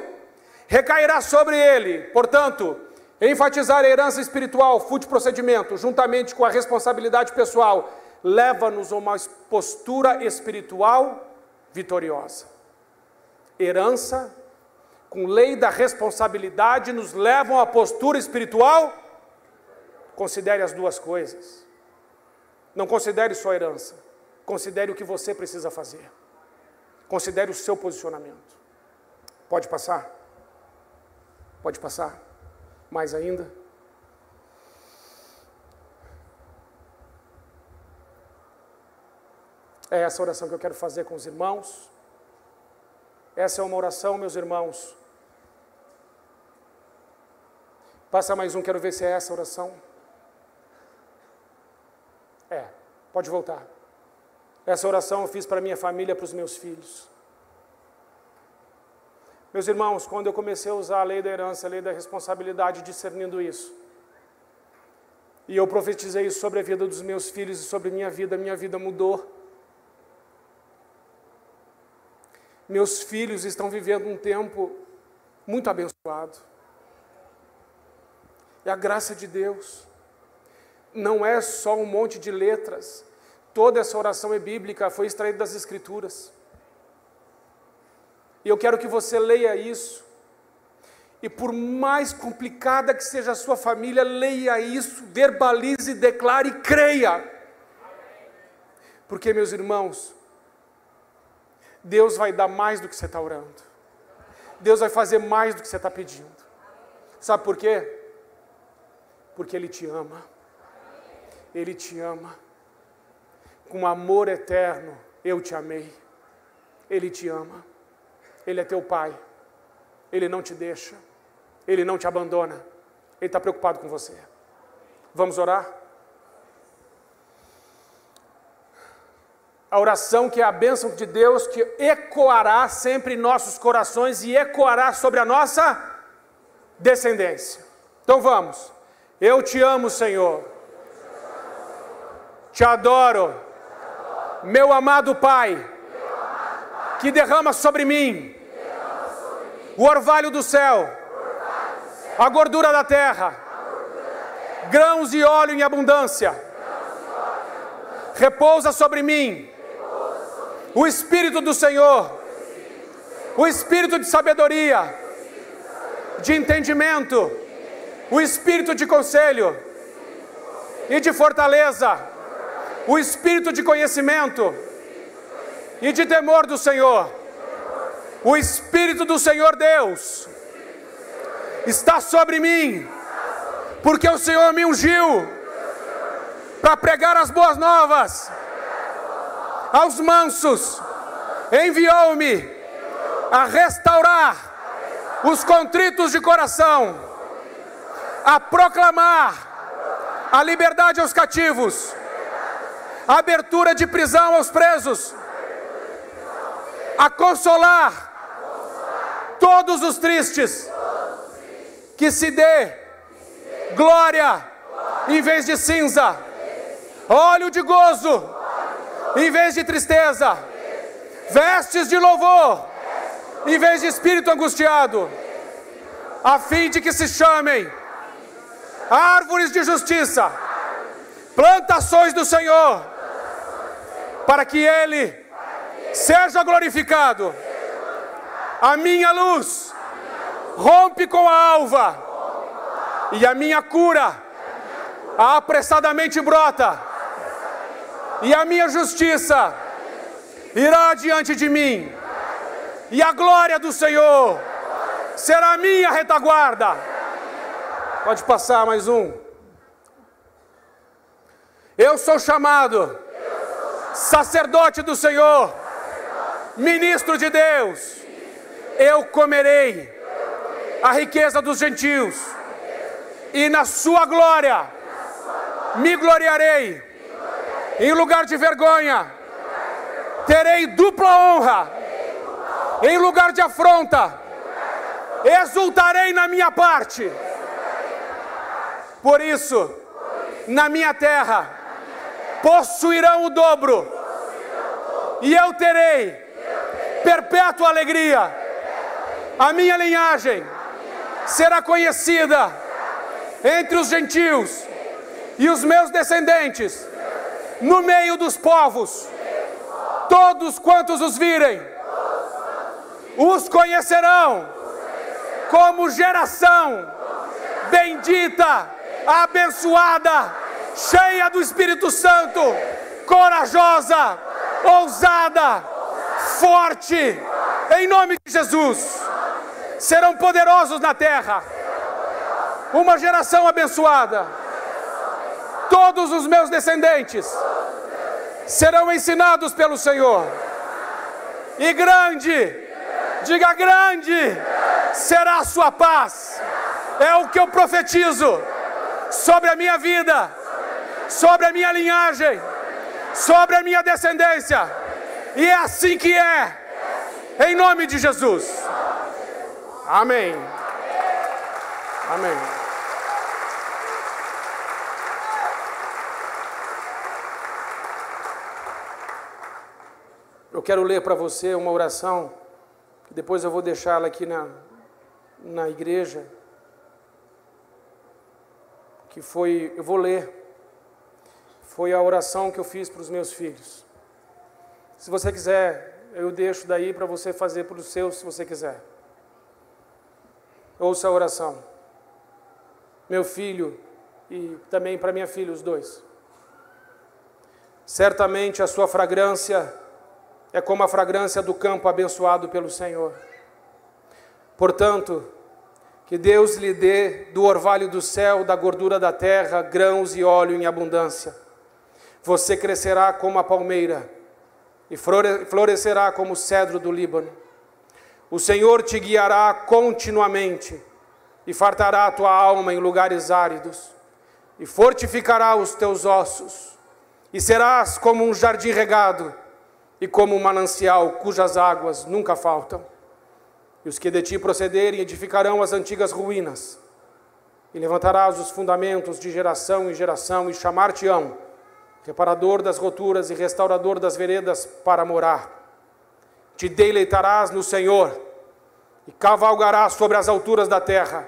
recairá sobre ele. Portanto, enfatizar a herança espiritual, fútil procedimento, juntamente com a responsabilidade pessoal, leva-nos a uma postura espiritual vitoriosa. Herança com lei da responsabilidade nos levam à postura espiritual. Considere as duas coisas. Não considere só a herança, considere o que você precisa fazer. Considere o seu posicionamento. Pode passar? Pode passar? Mais ainda? É essa oração que eu quero fazer com os irmãos. Essa é uma oração, meus irmãos. Passa mais um, quero ver se é essa oração. Pode voltar. Essa oração eu fiz para a minha família, para os meus filhos. Meus irmãos, quando eu comecei a usar a lei da herança, a lei da responsabilidade, discernindo isso, e eu profetizei isso sobre a vida dos meus filhos e sobre minha vida mudou. Meus filhos estão vivendo um tempo muito abençoado. E a graça de Deus não é só um monte de letras. Toda essa oração é bíblica, foi extraída das Escrituras. E eu quero que você leia isso. E por mais complicada que seja a sua família, leia isso, verbalize, declare e creia. Porque, meus irmãos, Deus vai dar mais do que você está orando. Deus vai fazer mais do que você está pedindo. Sabe por quê? Porque Ele te ama. Ele te ama. Com amor eterno, eu te amei. Ele te ama. Ele é teu Pai. Ele não te deixa. Ele não te abandona. Ele está preocupado com você. Vamos orar? A oração que é a bênção de Deus, que ecoará sempre em nossos corações e ecoará sobre a nossa descendência. Então vamos. Eu te amo, Senhor. Te adoro. Meu amado Pai, que derrama sobre mim o orvalho do céu, a gordura da terra, grãos e óleo em abundância. Repousa sobre mim o Espírito do Senhor, o Espírito de sabedoria, de entendimento, o Espírito de conselho e de fortaleza, o Espírito de conhecimento e de temor do Senhor. O Espírito do Senhor Deus está sobre mim, porque o Senhor me ungiu para pregar as boas novas aos mansos, enviou-me a restaurar os contritos de coração, a proclamar a liberdade aos cativos, a abertura de prisão aos presos, a consolar todos os tristes, que se dê glória em vez de cinza, óleo de gozo em vez de tristeza, vestes de louvor em vez de espírito angustiado, a fim de que se chamem árvores de justiça, plantações do Senhor, para que Ele seja glorificado. A minha luz rompe com a alva, e a minha cura apressadamente brota, e a minha justiça irá diante de mim, e a glória do Senhor será a minha retaguarda. Pode passar mais um. Eu sou chamado sacerdote do Senhor, ministro de Deus. Eu comerei a riqueza dos gentios, e na sua glória me gloriarei. Em lugar de vergonha terei dupla honra, em lugar de afronta exultarei na minha parte. Por isso, na minha terra possuirão o dobro, e eu terei perpétua alegria. A minha linhagem será conhecida entre os gentios, e os meus descendentes no meio dos povos. Todos quantos os virem os conhecerão como geração bendita, abençoada, cheia do Espírito Santo, corajosa, ousada, forte, em nome de Jesus. Serão poderosos na terra, uma geração abençoada. Todos os meus descendentes serão ensinados pelo Senhor, e grande, diga grande, será a sua paz. É o que eu profetizo sobre a minha vida, sobre a minha linhagem, sobre a minha descendência, e é assim que é, em nome de Jesus. Amém. Amém. Eu quero ler para você uma oração, que depois eu vou deixá-la aqui na igreja, que foi, eu vou ler, foi a oração que eu fiz para os meus filhos. Se você quiser, eu deixo daí para você fazer para os seus, se você quiser. Ouça a oração. Meu filho, e também para minha filha, os dois. Certamente a sua fragrância é como a fragrância do campo abençoado pelo Senhor. Portanto, que Deus lhe dê do orvalho do céu, da gordura da terra, grãos e óleo em abundância. Você crescerá como a palmeira e florescerá como o cedro do Líbano. O Senhor te guiará continuamente e fartará a tua alma em lugares áridos, e fortificará os teus ossos, e serás como um jardim regado e como um manancial cujas águas nunca faltam. E os que de ti procederem edificarão as antigas ruínas, e levantarás os fundamentos de geração em geração, e chamar-te-ão reparador das roturas e restaurador das veredas para morar. Te deleitarás no Senhor e cavalgarás sobre as alturas da terra.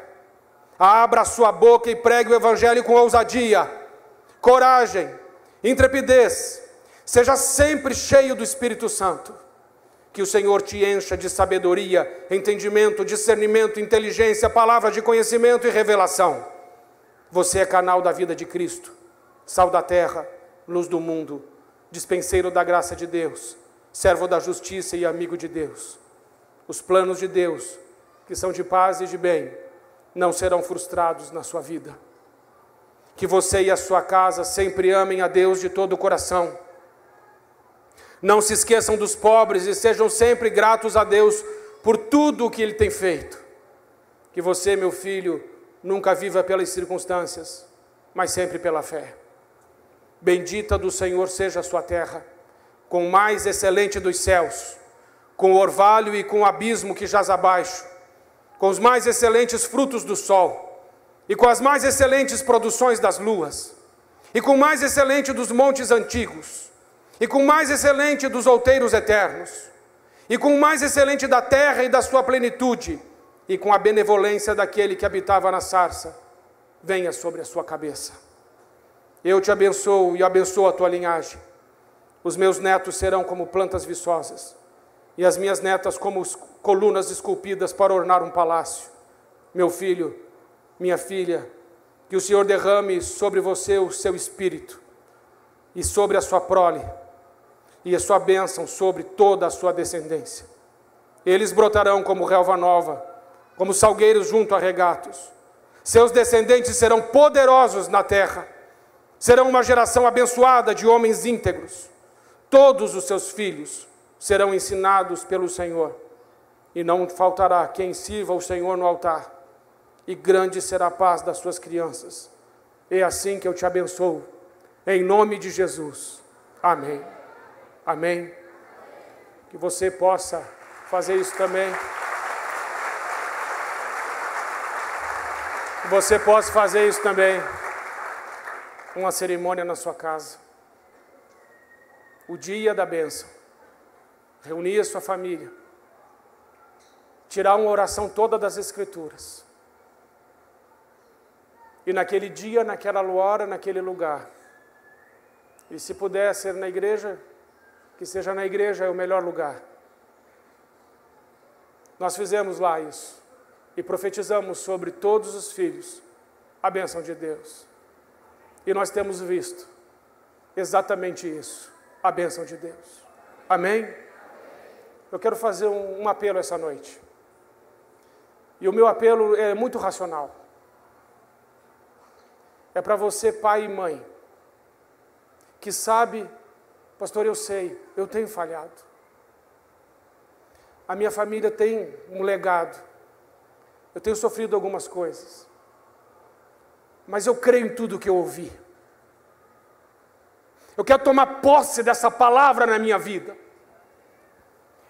Abra a sua boca e pregue o evangelho com ousadia, coragem, intrepidez. Seja sempre cheio do Espírito Santo. Que o Senhor te encha de sabedoria, entendimento, discernimento, inteligência, palavra de conhecimento e revelação. Você é canal da vida de Cristo, sal da terra, luz do mundo, dispenseiro da graça de Deus, servo da justiça e amigo de Deus. Os planos de Deus, que são de paz e de bem, não serão frustrados na sua vida. Que você e a sua casa sempre amem a Deus de todo o coração. Não se esqueçam dos pobres e sejam sempre gratos a Deus por tudo o que Ele tem feito. Que você, meu filho, nunca viva pelas circunstâncias, mas sempre pela fé. Bendita do Senhor seja a sua terra, com o mais excelente dos céus, com o orvalho e com o abismo que jaz abaixo, com os mais excelentes frutos do sol, e com as mais excelentes produções das luas, e com o mais excelente dos montes antigos, e com o mais excelente dos outeiros eternos, e com o mais excelente da terra e da sua plenitude, e com a benevolência daquele que habitava na sarça, venha sobre a sua cabeça. Eu te abençoo e abençoo a tua linhagem. Os meus netos serão como plantas viçosas, e as minhas netas como colunas esculpidas para ornar um palácio. Meu filho, minha filha, que o Senhor derrame sobre você o seu espírito, e sobre a sua prole, e a sua bênção sobre toda a sua descendência. Eles brotarão como relva nova, como salgueiros junto a regatos. Seus descendentes serão poderosos na terra. Serão uma geração abençoada de homens íntegros. Todos os seus filhos serão ensinados pelo Senhor. E não faltará quem sirva o Senhor no altar. E grande será a paz das suas crianças. É assim que eu te abençoo. Em nome de Jesus. Amém. Amém. Que você possa fazer isso também. Que você possa fazer isso também. Uma cerimônia na sua casa. O dia da bênção. Reunir a sua família. Tirar uma oração toda das Escrituras. E naquele dia, naquela hora, naquele lugar. E se puder ser na igreja, que seja na igreja é o melhor lugar. Nós fizemos lá isso. E profetizamos sobre todos os filhos a bênção de Deus. E nós temos visto exatamente isso, a bênção de Deus. Amém? Eu quero fazer um apelo essa noite. E o meu apelo é muito racional. É para você, pai e mãe, que sabe, pastor, eu sei, eu tenho falhado. A minha família tem um legado. Eu tenho sofrido algumas coisas. Mas eu creio em tudo que eu ouvi. Eu quero tomar posse dessa palavra na minha vida.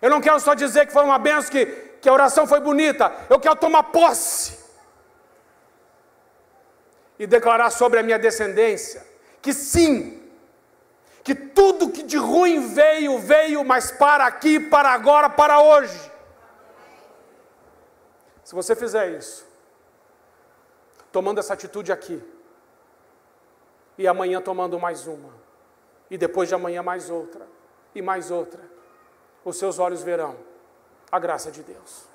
Eu não quero só dizer que foi uma bênção, que a oração foi bonita. Eu quero tomar posse. E declarar sobre a minha descendência que sim, que tudo que de ruim veio, mas para aqui, para agora, para hoje. Se você fizer isso, tomando essa atitude aqui, e amanhã tomando mais uma, e depois de amanhã mais outra, e mais outra, os seus olhos verão a graça de Deus.